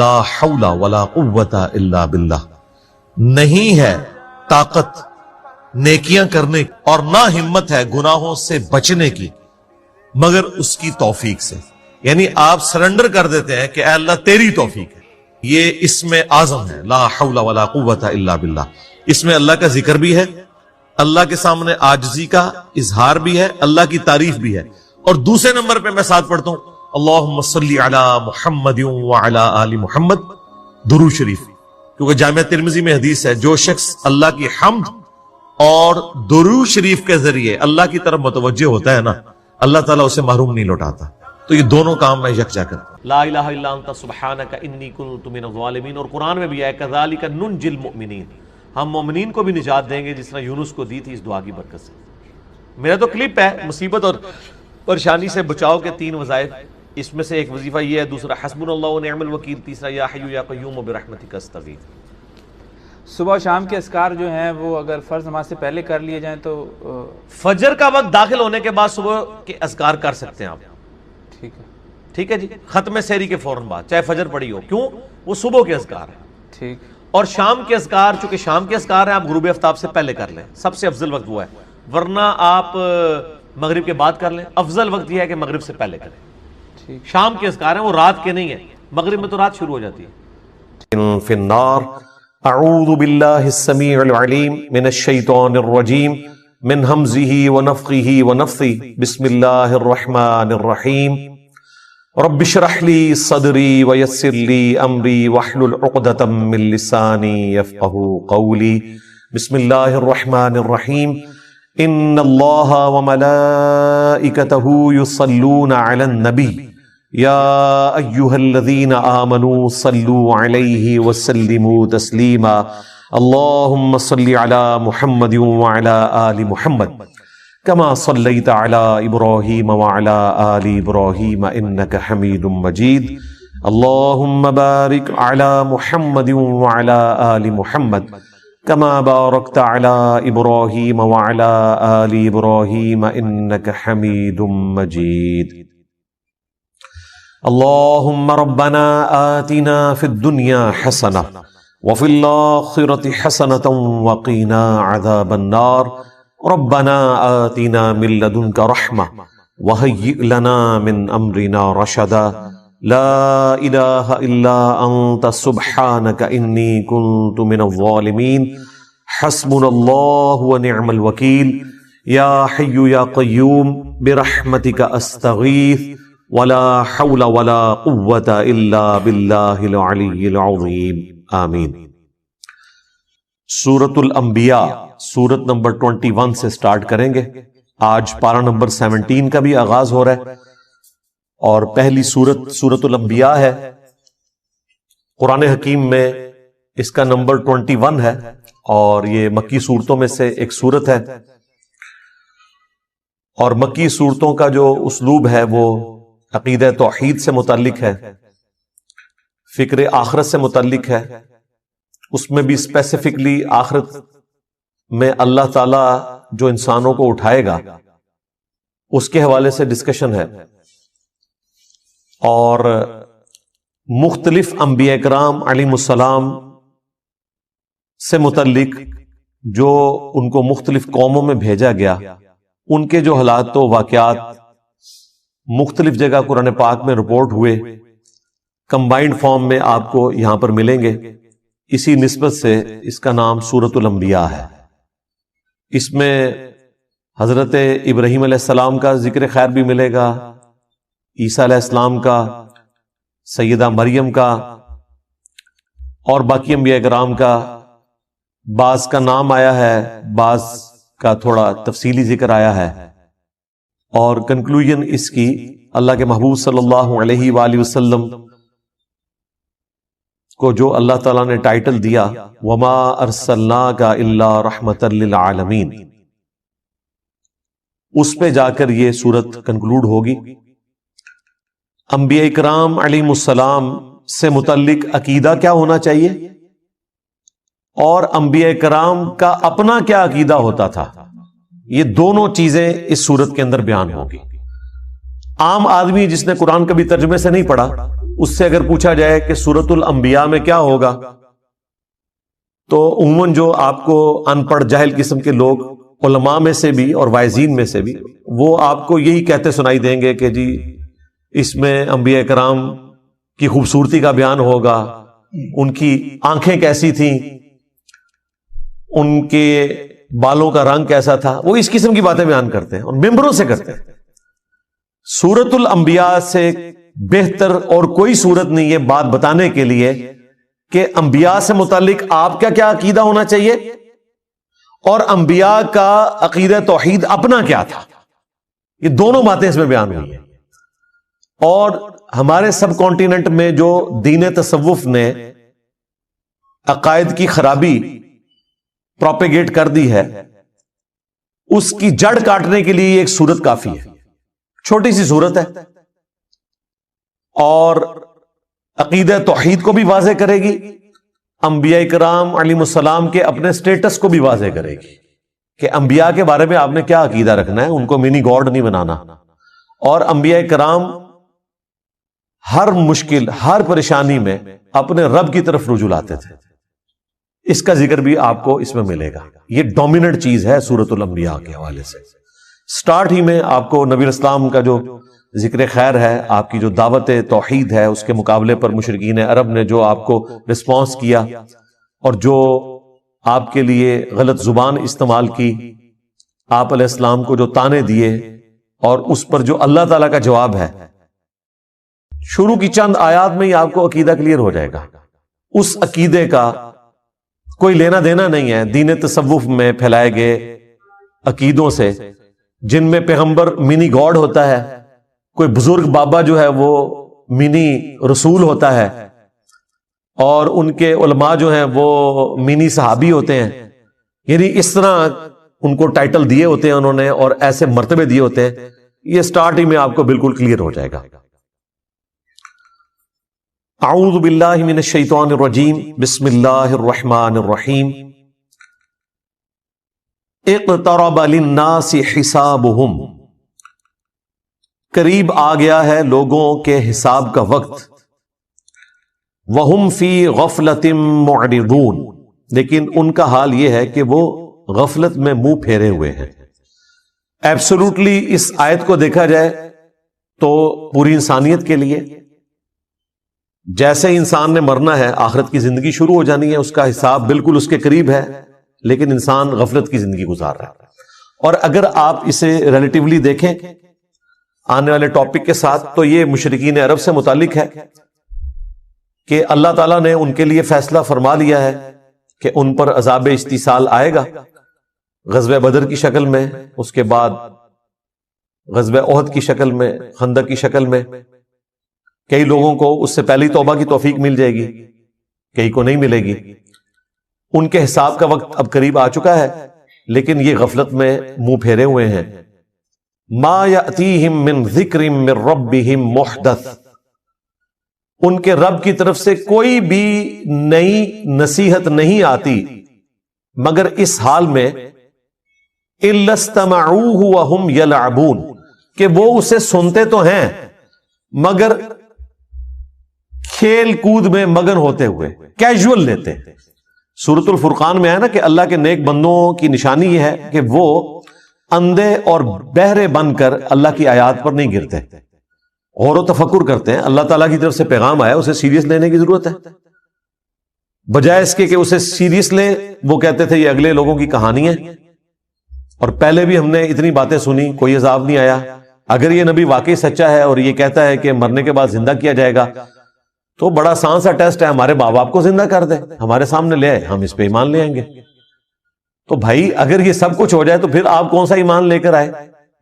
لا حول ولا قوت الا باللہ، نہیں ہے طاقت نیکیاں کرنے کی اور نہ ہمت ہے گناہوں سے بچنے کی مگر اس کی توفیق سے. یعنی آپ سرنڈر کر دیتے ہیں کہ اے اللہ تیری توفیق ہے. یہ اسم اعظم ہے، لا حول ولا قوت الا باللہ. اس میں اللہ کا ذکر بھی ہے، اللہ کے سامنے عاجزی کا اظہار بھی ہے، اللہ کی تعریف بھی ہے. اور دوسرے نمبر پہ میں ساتھ پڑھتا ہوں اللہم صلی علی محمد وعلی آل محمد، درود شریف. کیونکہ جامعہ ترمذی میں حدیث ہے جو شخص اللہ کی حمد اور درود شریف کے ذریعے اللہ کی طرف متوجہ ہوتا ہے نا، اللہ تعالیٰ اسے محروم نہیں لوٹاتا. تو یہ دونوں کام میں یکجا کرتا ہوں. لا الہ الا انت سبحانک انی کنت من الظالمین. اور قرآن میں بھی ہے کذالک ننجی المؤمنین، ہم مومنین کو بھی نجات دیں گے جس طرح یونس کو دی تھی اس دعا کی برکت سے. میرا تو کلپ ہے مصیبت اور پریشانی سے بچاؤ کے 3 وظائف. اس میں سے ایک وظیفہ یہ ہے، دوسرا حسبنا اللہ ونعم الوکیل، تیسرا یا حی یا قیوم برحمتک استغیث. صبح و شام کے اذکار جو ہیں وہ اگر فرض نماز سے پہلے کر لیے جائیں تو فجر کا وقت داخل ہونے کے بعد صبح کے اذکار کر سکتے ہیں آپ. ٹھیک ہے. ٹھیک ہے جی، ختم سحری کے فوراً بعد چاہے فجر پڑی ہو، کیوں؟ وہ صبح کے اذکار ہیں. ٹھیک. اور شام کے اذکار، چونکہ شام کے اذکار ہیں، آپ غروب آفتاب سے پہلے کر لیں، سب سے افضل وقت وہ ہے. ورنہ آپ مغرب کے بعد کر لیں، افضل وقت یہ ہے کہ مغرب سے پہلے کریں. شام کے اذکار ہیں وہ رات کے نہیں ہیں، مغرب میں تو رات شروع ہو جاتی ہے. فی النار. اعوذ باللہ السمیع العلیم من الشیطان الرجیم من ہمزہ ونفخہ ونفثہ. بسم اللہ الرحمن الرحیم. رب اشرح لی صدری ویسر لی امری واحلل عقدۃ من لسانی یفقہوا قولی. بسم اللہ الرحمن الرحیم. ان اللہ وملائکتہ یصلون علی النبی یا ایہا الذین آمنوا صلوا علیہ وسلموا تسلیما. اللہم صلی علی محمد وعلی آل محمد کما صلیت علی ابراہیم وعلی آل ابراہیم انک حمید مجید. اللہم بارک علی محمد وعلی آل محمد کما بارکت علی ابراہیم وعلی آل ابراہیم انک حمید مجید. اللہم ربنا آتنا فی الدنیا حسنہ وفی الآخرۃ حسنۃ وقنا عذاب النار. ربنا آتنا من لدنک رحمہ وہیئ لنا من امرنا رشدا. لا الہ الا انت سبحانک انی کنت من الظالمین. حسبنا اللہ ونعم الوکیل. یا حی یا قیوم برحمتک استغیث ولا حول ولا قوت الا باللہ العلی العظیم. آمین. سورۃ الانبیاء سورت نمبر 21 سے سٹارٹ کریں گے. آج پارہ نمبر 17 کا بھی آغاز ہو رہا ہے اور پہلی سورت سورۃ الانبیاء ہے. قرآن حکیم میں اس کا نمبر 21 ہے اور یہ مکی صورتوں میں سے ایک سورت ہے. اور مکی صورتوں کا جو اسلوب ہے وہ عقیدہ توحید سے متعلق ہے، فکر آخرت سے متعلق ہے. اس میں بھی اسپیسیفکلی آخرت میں اللہ تعالی جو انسانوں کو اٹھائے گا اس کے حوالے سے ڈسکشن ہے. اور مختلف انبیاء کرام علیہم السلام سے متعلق جو ان کو مختلف قوموں میں بھیجا گیا، ان کے جو حالات و واقعات مختلف جگہ قرآن پاک میں رپورٹ ہوئے، کمبائنڈ فارم میں آپ کو یہاں پر ملیں گے. اسی نسبت سے اس کا نام سورۃ الانبیاء ہے. اس میں حضرت ابراہیم علیہ السلام کا ذکر خیر بھی ملے گا، عیسیٰ علیہ السلام کا، سیدہ مریم کا اور باقی انبیاء کرام کا. بعض کا نام آیا ہے، بعض کا تھوڑا تفصیلی ذکر آیا ہے. اور کنکلوژن اس کی اللہ کے محبوب صلی اللہ علیہ وآلہ وسلم کو جو اللہ تعالیٰ نے ٹائٹل دیا وما ارسلناک الا رحمتا للعالمین، اس پہ جا کر یہ سورت کنکلوڈ ہوگی. انبیاء کرام علیہم السلام سے متعلق عقیدہ کیا ہونا چاہیے اور انبیاء کرام کا اپنا کیا عقیدہ ہوتا تھا، یہ دونوں چیزیں اس سورت کے اندر بیان ہوگی. عام آدمی جس نے قرآن کبھی ترجمے سے نہیں پڑھا اس سے اگر پوچھا جائے کہ سورۃ الانبیاء میں کیا ہوگا، تو عموماً جو آپ کو ان پڑھ جاہل قسم کے لوگ علماء میں سے بھی اور واعظین میں سے بھی وہ آپ کو یہی کہتے سنائی دیں گے کہ جی اس میں انبیاء کرام کی خوبصورتی کا بیان ہوگا، ان کی آنکھیں کیسی تھیں، ان کے بالوں کا رنگ کیسا تھا، وہ اس قسم کی باتیں بیان کرتے ہیں اور ممبروں سے کرتے ہیں۔ سورۃ الانبیاء سے بہتر اور کوئی صورت نہیں ہے بات بتانے کے لیے کہ انبیاء سے متعلق آپ کا کیا عقیدہ ہونا چاہیے اور انبیاء کا عقیدہ توحید اپنا کیا تھا۔ یہ دونوں باتیں اس میں بیان ہوئی ہیں۔ اور ہمارے سب کانٹیننٹ میں جو دین تصوف نے عقائد کی خرابی پروپیگیٹ کر دی ہے، اس کی جڑ کاٹنے کے لیے ایک سورت کافی ہے، چھوٹی سی سورت ہے، اور عقیدہ توحید کو بھی واضح کرے گی، انبیاء کرام علیہم السلام کے اپنے سٹیٹس کو بھی واضح کرے گی کہ انبیاء کے بارے میں آپ نے کیا عقیدہ رکھنا ہے، ان کو منی گاڈ نہیں بنانا، اور انبیاء کرام ہر مشکل ہر پریشانی میں اپنے رب کی طرف رجوع لاتے تھے۔ اس کا ذکر بھی آپ کو اس میں ملے گا۔ یہ ڈومیننٹ چیز ہے سورۃ الانبیاء کے حوالے سے۔ سٹارٹ ہی میں آپ کو نبی اسلام کا جو ذکر خیر ہے، آپ کی جو دعوت توحید ہے، اس کے مقابلے پر مشرکین عرب نے جو آپ کو رسپانس کیا اور جو آپ کے لیے غلط زبان استعمال کی، آپ علیہ السلام کو جو تانے دیے، اور اس پر جو اللہ تعالیٰ کا جواب ہے، شروع کی چند آیات میں ہی آپ کو عقیدہ کلیئر ہو جائے گا۔ اس عقیدے کا کوئی لینا دینا نہیں ہے دین تصوف میں پھیلائے گئے عقیدوں سے، جن میں پیغمبر منی گاڈ ہوتا ہے، کوئی بزرگ بابا جو ہے وہ منی رسول ہوتا ہے، اور ان کے علماء جو ہیں وہ منی صحابی ہوتے ہیں۔ یعنی اس طرح ان کو ٹائٹل دیے ہوتے ہیں انہوں نے، اور ایسے مرتبے دیے ہوتے ہیں۔ یہ سٹارٹ ہی میں آپ کو بالکل کلیئر ہو جائے گا۔ اعوذ باللہ من الشیطان الرجیم، بسم اللہ الرحمن الرحیم۔ اقترب للناس حسابہم، قریب آ گیا ہے لوگوں کے حساب کا وقت، وہم فی غفلۃ معرضون، لیکن ان کا حال یہ ہے کہ وہ غفلت میں منہ پھیرے ہوئے ہیں۔ ایبسولوٹلی اس آیت کو دیکھا جائے تو پوری انسانیت کے لیے جیسے انسان نے مرنا ہے، آخرت کی زندگی شروع ہو جانی ہے، اس کا حساب بالکل اس کے قریب ہے، لیکن انسان غفلت کی زندگی گزار رہا ہے۔ اور اگر آپ اسے ریلیٹیولی دیکھیں آنے والے ٹاپک کے ساتھ، تو یہ مشرکین عرب سے متعلق ہے کہ اللہ تعالیٰ نے ان کے لیے فیصلہ فرما لیا ہے کہ ان پر عذاب استیصال آئے گا، غزوہ بدر کی شکل میں، اس کے بعد غزوہ احد کی شکل میں، خندق کی شکل میں۔ کئی لوگوں کو اس سے پہلی توبہ کی توفیق مل جائے گی، کئی کو نہیں ملے گی۔ ان کے حساب کا وقت اب قریب آ چکا ہے، لیکن یہ غفلت میں منہ پھیرے ہوئے ہیں۔ ما یأتیہم من ذکر من ربہم محدث، ان کے رب کی طرف سے کوئی بھی نئی نصیحت نہیں آتی مگر اس حال میں الا استمعوہ وہم یلعبون، کہ وہ اسے سنتے تو ہیں مگر کھیل کود میں مگن ہوتے ہوئے، کیجول لیتے ہیں۔ سورۃ الفرقان میں ہے نا کہ اللہ کے نیک بندوں کی نشانی یہ ہے کہ وہ اندھے اور بہرے بن کر اللہ کی آیات پر نہیں گرتے، غور و تفکر کرتے ہیں۔ اللہ تعالیٰ کی طرف سے پیغام آیا، اسے سیریس لینے کی ضرورت ہے، بجائے اس کے کہ اسے سیریس لیں وہ کہتے تھے یہ اگلے لوگوں کی کہانی ہے۔ اور پہلے بھی ہم نے اتنی باتیں سنی، کوئی عذاب نہیں آیا۔ اگر یہ نبی واقعی سچا ہے اور یہ کہتا ہے کہ مرنے کے بعد زندہ کیا جائے گا، تو بڑا آسان سا ٹیسٹ ہے، ہمارے باپ باپ کو زندہ کر دے، ہمارے سامنے لے آئے، ہم اس پہ ایمان لے آئیں گے۔ تو بھائی اگر یہ سب کچھ ہو جائے تو پھر آپ کون سا ایمان لے کر آئے؟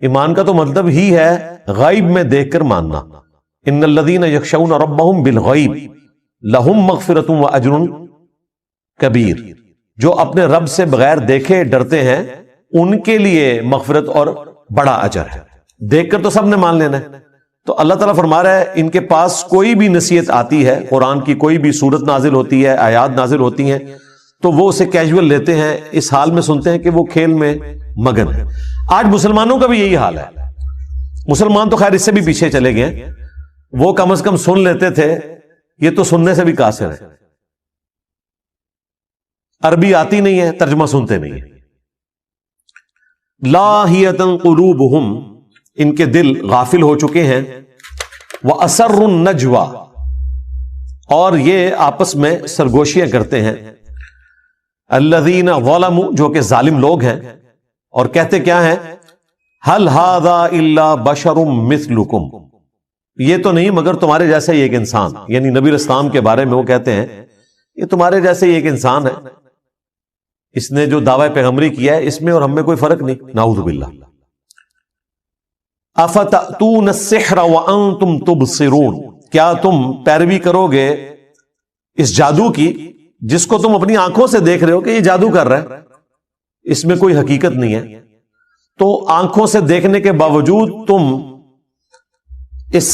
ایمان کا تو مطلب ہی ہے غیب میں دیکھ کر ماننا۔ ان الذین یخشون ربہم بالغیب لہم مغفرۃ واجر کبیر، جو اپنے رب سے بغیر دیکھے ڈرتے ہیں ان کے لیے مغفرت اور بڑا اجر ہے۔ دیکھ کر تو سب نے مان لینا ہے۔ تو اللہ تعالیٰ فرما رہا ہے ان کے پاس کوئی بھی نصیحت آتی ہے، قرآن کی کوئی بھی صورت نازل ہوتی ہے، آیات نازل ہوتی ہیں، تو وہ اسے کیجول لیتے ہیں، اس حال میں سنتے ہیں کہ وہ کھیل میں مگن ہے۔ آج مسلمانوں کا بھی یہی حال ہے۔ مسلمان تو خیر اس سے بھی پیچھے چلے گئے، وہ کم از کم سن لیتے تھے، یہ تو سننے سے بھی قاصر ہے. عربی آتی نہیں ہے، ترجمہ سنتے نہیں ہیں. لاہیۃ قلوبہم، ان کے دل غافل ہو چکے ہیں. وَأَسَرُّ النَّجْوَى، اور یہ آپس میں سرگوشیاں کرتے ہیں. الذین ظلموا، جو کہ ظالم لوگ ہیں، اور کہتے کیا ہیں؟ هل هذا الا بشر مثلکم، یہ تو نہیں مگر تمہارے جیسا ہی ایک انسان. یعنی نبی اسلام کے بارے میں وہ کہتے ہیں یہ تمہارے جیسے ہی ایک انسان ہے، اس نے جو دعوی پیغمبری کیا ہے اس میں اور ہم میں کوئی فرق نہیں. نعوذ باللہ. افتأتون السحر وانتم تبصرون، کیا تم پیروی کرو گے اس جادو کی جس کو تم اپنی آنکھوں سے دیکھ رہے ہو کہ یہ جادو کر رہا ہے، اس میں کوئی حقیقت نہیں ہے، تو آنکھوں سے دیکھنے کے باوجود تم اس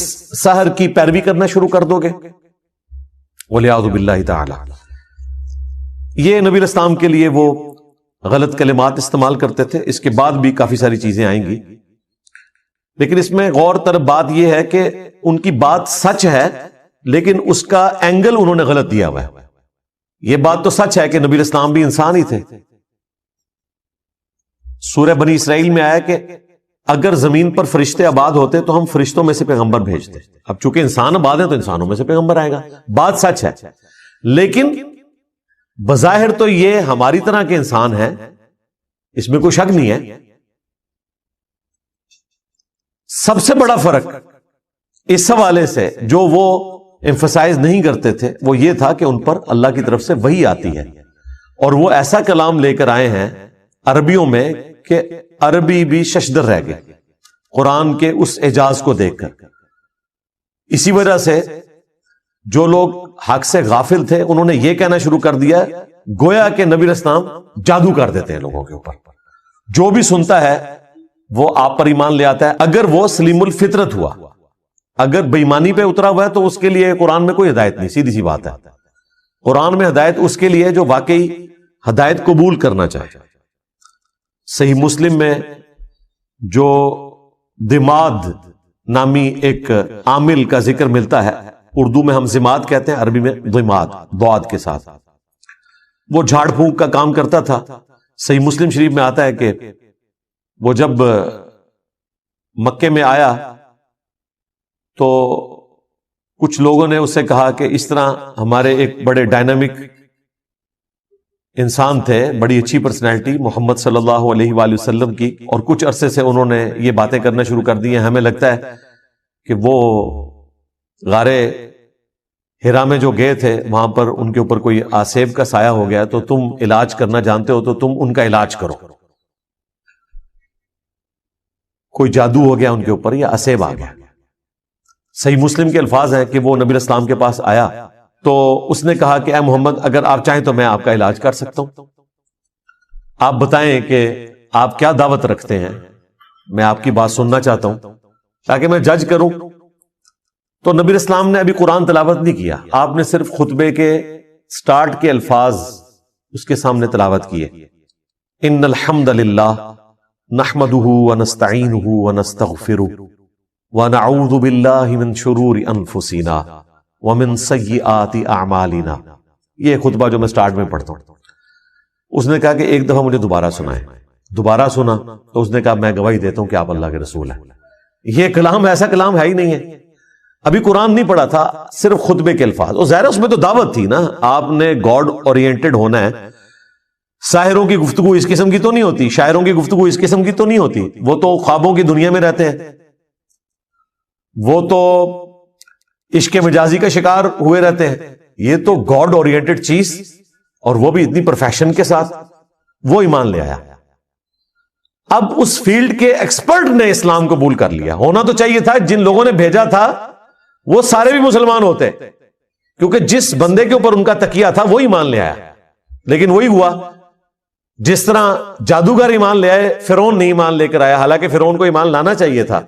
سحر کی پیروی کرنا شروع کر دو گے. وَلِعَوْذُ بِاللَّهِ تَعَالَى. یہ نبی اسلام کے لیے وہ غلط کلمات استعمال کرتے تھے. اس کے بعد بھی کافی ساری چیزیں آئیں گی، لیکن اس میں غور طرف بات یہ ہے کہ ان کی بات سچ ہے لیکن اس کا اینگل انہوں نے غلط دیا ہوا ہے. یہ بات تو سچ ہے کہ نبی اسلام بھی انسان ہی تھے. سورہ بنی اسرائیل میں آیا کہ اگر زمین پر فرشتے آباد ہوتے تو ہم فرشتوں میں سے پیغمبر بھیجتے. اب چونکہ انسان آباد ہے تو انسانوں میں سے پیغمبر آئے گا. بات سچ ہے، لیکن بظاہر تو یہ ہماری طرح کے انسان ہیں، اس میں کوئی شک نہیں ہے. سب سے بڑا فرق اس حوالے سے جو وہ ایمفسائز نہیں کرتے تھے وہ یہ تھا کہ ان پر اللہ کی طرف سے وحی آتی ہے، اور وہ ایسا کلام لے کر آئے ہیں عربیوں میں کہ عربی بھی ششدر رہ گئے قرآن کے اس اعجاز کو دیکھ کر. اسی وجہ سے جو لوگ حق سے غافل تھے انہوں نے یہ کہنا شروع کر دیا گویا کہ نبی اسلام جادو کر دیتے ہیں لوگوں کے اوپر. جو بھی سنتا ہے وہ آپ پر ایمان لے آتا ہے اگر وہ سلیم الفطرت ہوا. اگر بےایمانی پہ اترا ہوا ہے تو اس کے لیے قرآن میں کوئی ہدایت نہیں. سیدھی سی بات ہے. قرآن میں ہدایت اس کے لیے جو واقعی ہدایت قبول کرنا چاہے. صحیح مسلم میں جو دماد نامی ایک عامل کا ذکر ملتا ہے، اردو میں ہم زماد کہتے ہیں، عربی میں دماد ضاد کے ساتھ. وہ جھاڑ پھونک کا کام کرتا تھا. صحیح مسلم شریف میں آتا ہے کہ وہ جب مکے میں آیا تو کچھ لوگوں نے اس سے کہا کہ اس طرح ہمارے ایک بڑے ڈائنامک انسان تھے، بڑی اچھی پرسنالٹی محمد صلی اللہ علیہ وآلہ وسلم کی، اور کچھ عرصے سے انہوں نے یہ باتیں کرنا شروع کر دی ہیں. ہمیں لگتا ہے کہ وہ غار ہرا میں جو گئے تھے وہاں پر ان کے اوپر کوئی آسیب کا سایہ ہو گیا، تو تم علاج کرنا جانتے ہو تو تم ان کا علاج کرو. کوئی جادو ہو گیا ان کے اوپر یا آسیب آ گیا. صحیح مسلم کے الفاظ ہیں کہ وہ نبی اسلام کے پاس آیا تو اس نے کہا کہ اے محمد اگر آپ چاہیں تو میں آپ کا علاج کر سکتا ہوں. آپ بتائیں کہ آپ کیا دعوت رکھتے ہیں، میں آپ کی بات سننا چاہتا ہوں تاکہ میں جج کروں. تو نبی اسلام نے ابھی قرآن تلاوت نہیں کیا، آپ نے صرف خطبے کے سٹارٹ کے الفاظ اس کے سامنے تلاوت کیے. ان الحمد للہ نحمده ونستعینه ونستغفره ونعوذ باللہ من شرور انفسنا ومن سیئات اعمالنا. یہ خطبہ جو میں سٹارٹ میں پڑھتا ہوں. اس نے کہا کہ ایک دفعہ مجھے دوبارہ سنائیں. دوبارہ سنا تو اس نے کہا میں گواہی دیتا ہوں کہ آپ اللہ کے رسول ہیں. یہ کلام ایسا کلام ہے ہی نہیں ہے. ابھی قرآن نہیں پڑھا تھا، صرف خطبے کے الفاظ. اور ظاہر اس میں تو دعوت تھی نا، آپ نے گاڈ اورینٹڈ ہونا ہے. ساحروں کی گفتگو اس قسم کی تو نہیں ہوتی، شاعروں کی گفتگو اس قسم کی تو نہیں ہوتی. وہ تو خوابوں کی دنیا میں رہتے ہیں، وہ تو عشق مجازی کا شکار ہوئے رہتے ہیں. یہ تو گاڈ اورینٹڈ چیز، اور وہ بھی اتنی پروفیشن کے ساتھ وہ ایمان لے آیا. اب اس فیلڈ کے ایکسپرٹ نے اسلام قبول کر لیا. ہونا تو چاہیے تھا جن لوگوں نے بھیجا تھا وہ سارے بھی مسلمان ہوتے، کیونکہ جس بندے کے اوپر ان کا تکیہ تھا وہ ایمان لے آیا. لیکن وہی ہوا جس طرح جادوگر ایمان لے آئے، فرعون نہیں ایمان لے کر آیا. حالانکہ فرعون کو ایمان لانا چاہیے تھا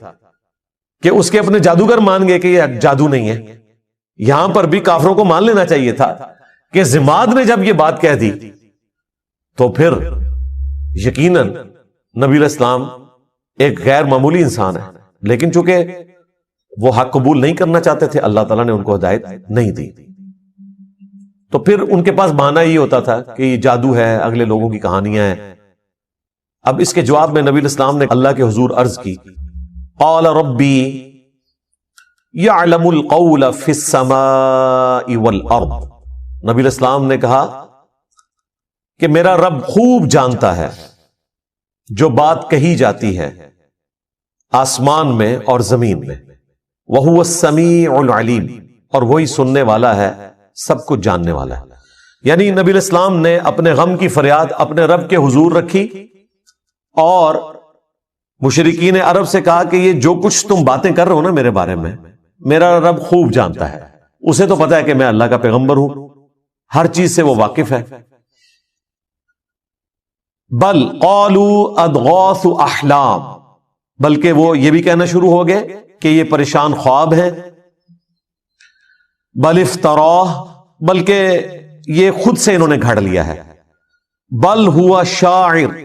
کہ اس کے اپنے جادوگر مان گئے کہ یہ جادو نہیں ہے. یہاں پر بھی کافروں کو مان لینا چاہیے تھا کہ زماد نے جب یہ بات کہہ دی تو پھر یقیناً نبی الاسلام ایک غیر معمولی انسان ہے. لیکن چونکہ وہ حق قبول نہیں کرنا چاہتے تھے، اللہ تعالیٰ نے ان کو ہدایت نہیں دی. تو پھر ان کے پاس بہانہ یہ ہوتا تھا کہ یہ جادو ہے، اگلے لوگوں کی کہانیاں ہیں. اب اس کے جواب میں نبی الاسلام نے اللہ کے حضور عرض کی، قال ربی یعلم القول فی السماء والارض. نبی الاسلام نے کہا کہ میرا رب خوب جانتا ہے جو بات کہی جاتی ہے آسمان میں اور زمین میں، وَهُوَ السَّمِيعُ الْعَلِيمُ، اور وہی سننے والا ہے، سب کچھ جاننے والا ہے. یعنی نبی الاسلام نے اپنے غم کی فریاد اپنے رب کے حضور رکھی اور مشرکین عرب سے کہا کہ یہ جو کچھ تم باتیں کر رہے ہو نا میرے بارے میں، میرا رب خوب جانتا ہے، اسے تو پتا ہے کہ میں اللہ کا پیغمبر ہوں، ہر چیز سے وہ واقف ہے. بل قالوا اضغاث احلام، بلکہ وہ یہ بھی کہنا شروع ہو گئے کہ یہ پریشان خواب ہیں. بل افتراہ، بلکہ یہ خود سے انہوں نے گھڑ لیا ہے. بل ہوا شاعر،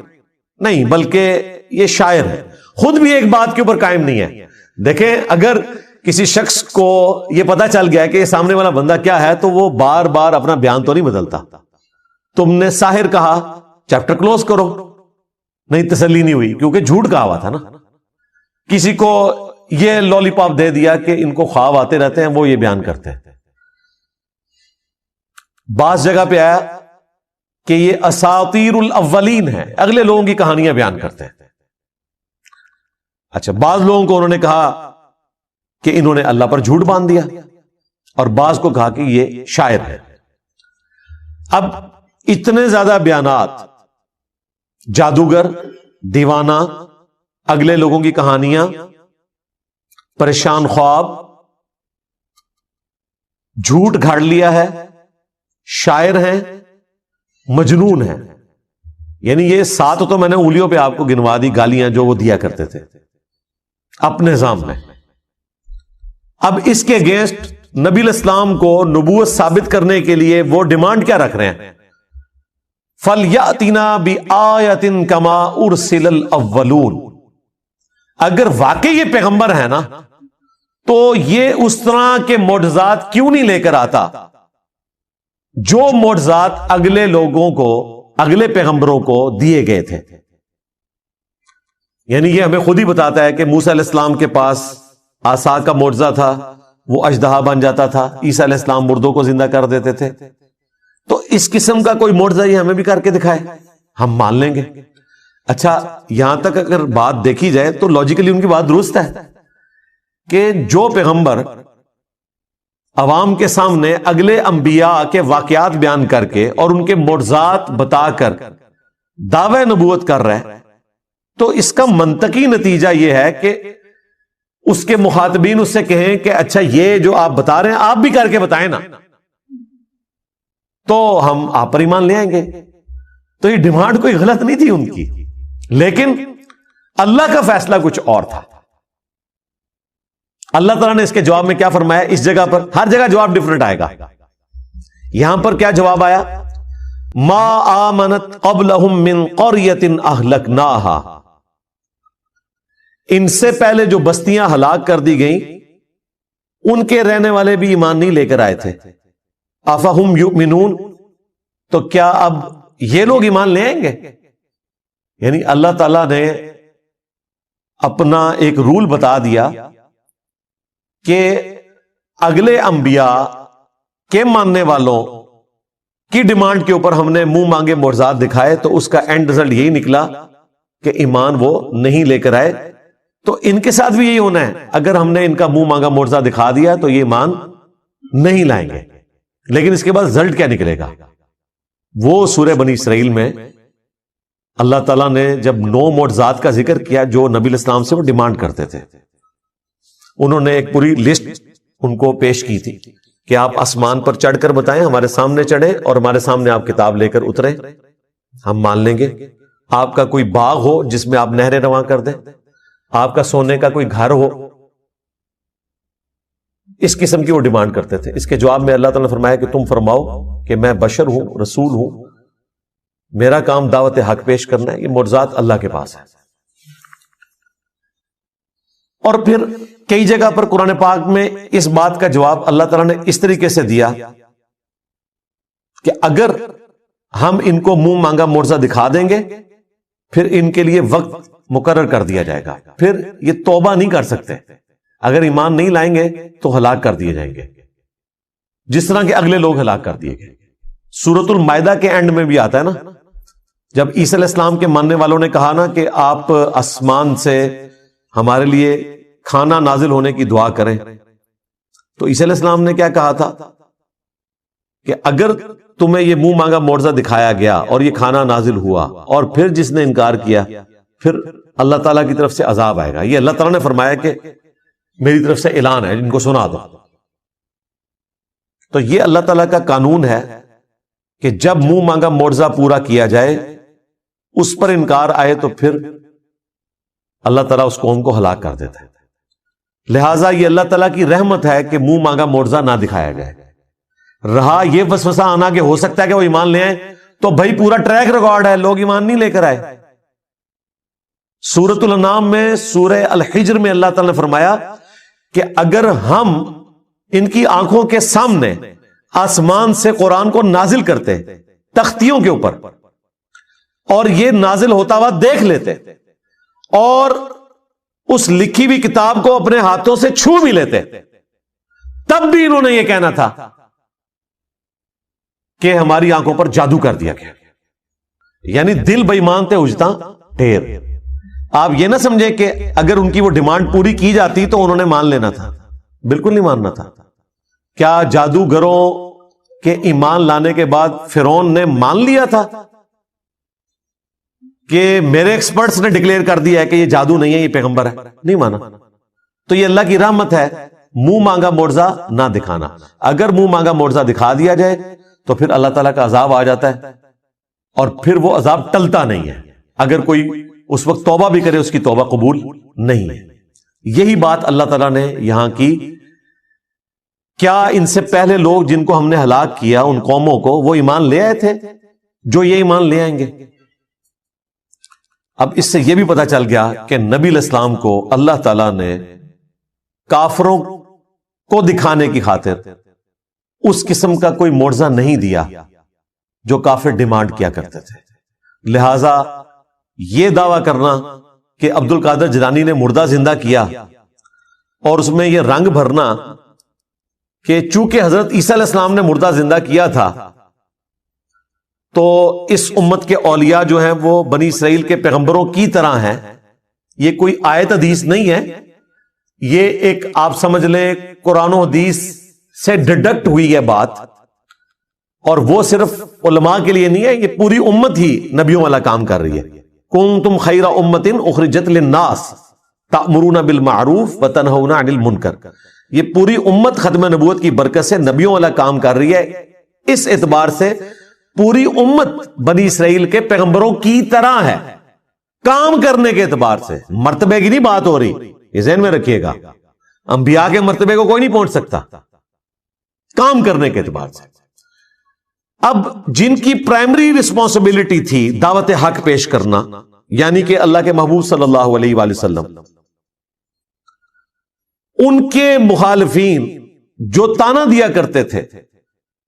نہیں بلکہ یہ شاعر ہے، خود بھی ایک بات کے اوپر قائم نہیں ہے. دیکھیں اگر کسی شخص کو یہ پتا چل گیا کہ یہ سامنے والا بندہ کیا ہے تو وہ بار بار اپنا بیان تو نہیں بدلتا. تم نے ساحر کہا، چیپٹر کلوز کرو، نہیں تسلی نہیں ہوئی کیونکہ جھوٹ کہا ہوا تھا نا. کسی کو یہ لولی پاپ دے دیا کہ ان کو خواب آتے رہتے ہیں، وہ یہ بیان کرتے ہیں. بعض جگہ پہ آیا کہ یہ اساطیر الاولین ہے، اگلے لوگوں کی کہانیاں بیان کرتے ہیں. اچھا، بعض لوگوں کو انہوں نے کہا کہ انہوں نے اللہ پر جھوٹ باندھ دیا، اور بعض کو کہا کہ یہ شاعر ہے. اب اتنے زیادہ بیانات، جادوگر، دیوانہ، اگلے لوگوں کی کہانیاں، پریشان خواب، جھوٹ گھاڑ لیا ہے، شاعر ہیں، مجنون ہیں. یعنی یہ 7 تو میں نے انگلیوں پہ آپ کو گنوا دی گالیاں جو وہ دیا کرتے تھے اپنے نظام میں. اب اس کے اگینسٹ نبی الاسلام کو نبوت ثابت کرنے کے لیے وہ ڈیمانڈ کیا رکھ رہے ہیں؟ فَلْيَأْتِنَا بِآیَةٍ كَمَا أُرْسِلَ الْأَوَّلُونَ. اگر واقعی یہ پیغمبر ہے نا تو یہ اس طرح کے معجزات کیوں نہیں لے کر آتا جو معجزات اگلے لوگوں کو، اگلے پیغمبروں کو دیے گئے تھے. یعنی یہ ہمیں خود ہی بتاتا ہے کہ موسیٰ علیہ السلام کے پاس عصا کا معجزہ تھا، وہ اژدہا بن جاتا تھا، عیسیٰ علیہ السلام مردوں کو زندہ کر دیتے تھے. تو اس قسم کا کوئی معجزہ یہ ہمیں بھی کر کے دکھائے، ہم مان لیں گے. اچھا، یہاں تک اگر بات دیکھی جائے تو لاجیکلی ان کی بات درست ہے کہ جو پیغمبر عوام کے سامنے اگلے انبیاء کے واقعات بیان کر کے اور ان کے معجزات بتا کر دعوی نبوت کر رہا ہے، تو اس کا منطقی نتیجہ یہ ہے کہ اس کے مخاطبین اس سے کہیں کہ اچھا یہ جو آپ بتا رہے ہیں آپ بھی کر کے بتائیں نا، تو ہم آپ پر ایمان لے آئیں گے. تو یہ ڈیمانڈ کوئی غلط نہیں تھی ان کی، لیکن اللہ کا فیصلہ کچھ اور تھا. اللہ تعالیٰ نے اس کے جواب میں کیا فرمایا؟ اس جگہ پر ہر جگہ جواب ڈیفرنٹ آئے گا. یہاں پر کیا جواب آیا؟ ما آمنت قبلہم من قریۃ اہلکناہا. ان سے پہلے جو بستیاں ہلاک کر دی گئیں ان کے رہنے والے بھی ایمان نہیں لے کر آئے تھے. افہم یؤمنون، تو کیا اب یہ لوگ ایمان لے آئیں گے؟ یعنی اللہ تعالیٰ نے اپنا ایک رول بتا دیا کہ اگلے انبیاء کے ماننے والوں کی ڈیمانڈ کے اوپر ہم نے منہ مانگے معجزات دکھائے، تو اس کا اینڈ رزلٹ یہی نکلا کہ ایمان وہ نہیں لے کر آئے. تو ان کے ساتھ بھی یہی ہونا ہے، اگر ہم نے ان کا منہ مانگا معجزہ دکھا دیا تو یہ ایمان نہیں لائیں گے. لیکن اس کے بعد رزلٹ کیا نکلے گا؟ وہ سورہ بنی اسرائیل میں اللہ تعالیٰ نے جب 9 معجزات کا ذکر کیا جو نبی الاسلام سے وہ ڈیمانڈ کرتے تھے، انہوں نے ایک پوری لسٹ ان کو پیش کی تھی کہ آپ آسمان پر چڑھ کر بتائیں، ہمارے سامنے چڑھیں اور ہمارے سامنے آپ کتاب لے کر اتریں، ہم مان لیں گے. آپ کا کوئی باغ ہو جس میں آپ نہریں رواں کر دیں، آپ کا سونے کا کوئی گھر ہو، اس قسم کی وہ ڈیمانڈ کرتے تھے. اس کے جواب میں اللہ تعالیٰ نے فرمایا کہ تم فرماؤ کہ میں بشر ہوں، رسول ہوں، میرا کام دعوت حق پیش کرنا ہے، یہ معجزات اللہ کے پاس ہے. اور پھر کئی جگہ پر قرآن پاک میں اس بات کا جواب اللہ تعالیٰ نے اس طریقے سے دیا کہ اگر ہم ان کو منہ مانگا معجزہ دکھا دیں گے پھر ان کے لیے وقت مقرر کر دیا جائے گا، پھر یہ توبہ نہیں کر سکتے، اگر ایمان نہیں لائیں گے تو ہلاک کر دیے جائیں گے، جس طرح کے اگلے لوگ ہلاک کر دیے گئے۔ سورۃ المائدہ کے اینڈ میں بھی آتا ہے نا، جب عیسی علیہ السلام کے ماننے والوں نے کہا نا کہ آپ آسمان سے ہمارے لیے کھانا نازل ہونے کی دعا کریں، تو عیسی علیہ السلام نے کیا کہا تھا کہ اگر تمہیں یہ منہ مانگا معجزہ دکھایا گیا اور یہ کھانا نازل ہوا اور پھر جس نے انکار کیا پھر اللہ تعالیٰ کی طرف سے عذاب آئے گا۔ یہ اللہ تعالیٰ نے فرمایا کہ میری طرف سے اعلان ہے، ان کو سنا دو۔ تو یہ اللہ تعالیٰ کا قانون ہے کہ جب منہ مانگا معجزہ پورا کیا جائے، اس پر انکار آئے تو پھر اللہ تعالیٰ اس قوم کو ہلاک کر دیتا ہے۔ لہٰذا یہ اللہ تعالیٰ کی رحمت ہے کہ منہ مانگا معجزہ نہ دکھایا جائے۔ رہا یہ وسوسہ آنا کہ ہو سکتا ہے کہ وہ ایمان لے آئیں، تو بھائی پورا ٹریک ریکارڈ ہے، لوگ ایمان نہیں لے کر آئے۔ سورۃ الانعام میں، سورہ الحجر میں اللہ تعالیٰ نے فرمایا کہ اگر ہم ان کی آنکھوں کے سامنے آسمان سے قرآن کو نازل کرتے تختیوں کے اوپر اور یہ نازل ہوتا ہوا دیکھ لیتے اور اس لکھی ہوئی کتاب کو اپنے ہاتھوں سے چھو بھی لیتے، تب بھی انہوں نے یہ کہنا تھا کہ ہماری آنکھوں پر جادو کر دیا گیا۔ یعنی دل بے ایمان تھے اجتا ڈھیر۔ آپ یہ نہ سمجھے کہ اگر ان کی وہ ڈیمانڈ پوری کی جاتی تو انہوں نے مان لینا تھا، بالکل نہیں ماننا تھا۔ کیا جادوگروں کے ایمان لانے کے بعد فرعون نے مان لیا تھا کہ میرے ایکسپرٹس نے ڈکلیئر کر دیا ہے کہ یہ جادو نہیں ہے، یہ پیغمبر ہے؟ نہیں مانا۔ تو یہ اللہ کی رحمت ہے، منہ مانگا معجزہ نہ دکھانا۔ اگر منہ مانگا معجزہ دکھا دیا جائے تو پھر اللہ تعالیٰ کا عذاب آ جاتا ہے اور پھر وہ عذاب ٹلتا نہیں ہے۔ اگر کوئی اس وقت توبہ بھی کرے اس کی توبہ قبول نہیں ہے۔ یہی بات اللہ تعالیٰ نے یہاں کی۔ کیا ان سے پہلے لوگ جن کو ہم نے ہلاک کیا، ان قوموں کو، وہ ایمان لے آئے تھے جو یہ ایمان لے آئیں گے؟ اب اس سے یہ بھی پتا چل گیا کہ نبی علیہ السلام کو اللہ تعالیٰ نے کافروں کو دکھانے کی خاطر اس قسم کا کوئی معجزہ نہیں دیا جو کافر ڈیمانڈ کیا کرتے تھے۔ لہذا یہ دعویٰ کرنا کہ عبد القادر جیلانی نے مردہ زندہ کیا اور اس میں یہ رنگ بھرنا کہ چونکہ حضرت عیسیٰ علیہ السلام نے مردہ زندہ کیا تھا تو اس امت کے اولیاء جو ہیں وہ بنی اسرائیل کے پیغمبروں کی طرح ہیں، یہ کوئی آیت حدیث نہیں ہے، یہ ایک آپ سمجھ لیں قرآن و حدیث سے ڈڈکٹ ہوئی ہے بات، اور وہ صرف علماء کے لیے نہیں ہے، یہ پوری امت ہی نبیوں والا کام کر رہی ہے۔ کنتم خیر امت اخرجت للناس تأمرون بالمعروف وتنہون عن المنکر۔ یہ پوری امت ختم نبوت کی برکت سے نبیوں والا کام کر رہی ہے۔ اس اعتبار سے پوری امت بنی اسرائیل کے پیغمبروں کی طرح ہے، کام کرنے کے اعتبار سے۔ مرتبے کی نہیں بات ہو رہی، یہ ذہن میں رکھیے گا، انبیاء کے مرتبے کو کوئی نہیں پہنچ سکتا، کام کرنے کے اعتبار سے۔ اب جن کی پرائمری رسپانسبلٹی تھی دعوت حق پیش کرنا، یعنی کہ اللہ کے محبوب صلی اللہ علیہ وآلہ وسلم، ان کے مخالفین جو تانا دیا کرتے تھے،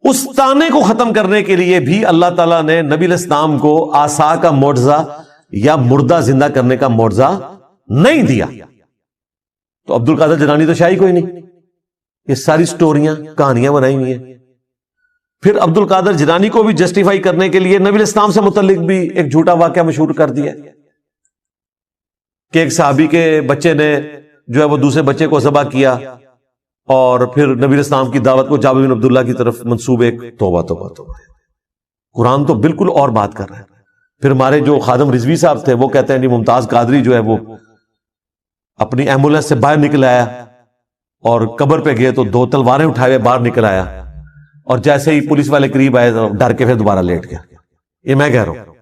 اس تانے کو ختم کرنے کے لیے بھی اللہ تعالیٰ نے نبی علیہ السلام کو عصا کا معجزہ یا مردہ زندہ کرنے کا معجزہ نہیں دیا۔ تو عبد القادر جیلانی تو شاہی کوئی نہیں، یہ ساری سٹوریاں کہانیاں بنائی ہوئی ہیں۔ پھر عبد القادر جیلانی کو بھی جسٹیفائی کرنے کے لیے نبی علیہ السلام سے متعلق بھی ایک جھوٹا واقعہ مشہور کر دیا کہ ایک صحابی کے بچے نے جو ہے وہ دوسرے بچے کو ذبح کیا، اور پھر نبی علیہ السلام کی دعوت کو جابر بن عبداللہ کی طرف منسوب ایک توبہ توبہ توبہ۔ قرآن تو بالکل اور بات کر رہا ہے۔ پھر ہمارے جو خادم رضوی صاحب تھے وہ کہتے ہیں کہ ممتاز قادری جو ہے وہ اپنی ایمبولینس سے باہر نکل آیا اور قبر پہ گئے تو 2 تلواریں اٹھائے باہر نکل آیا، اور جیسے ہی پولیس والے قریب آئے تو ڈر کے پھر دوبارہ لیٹ گیا۔ یہ میں کہہ رہا ہوں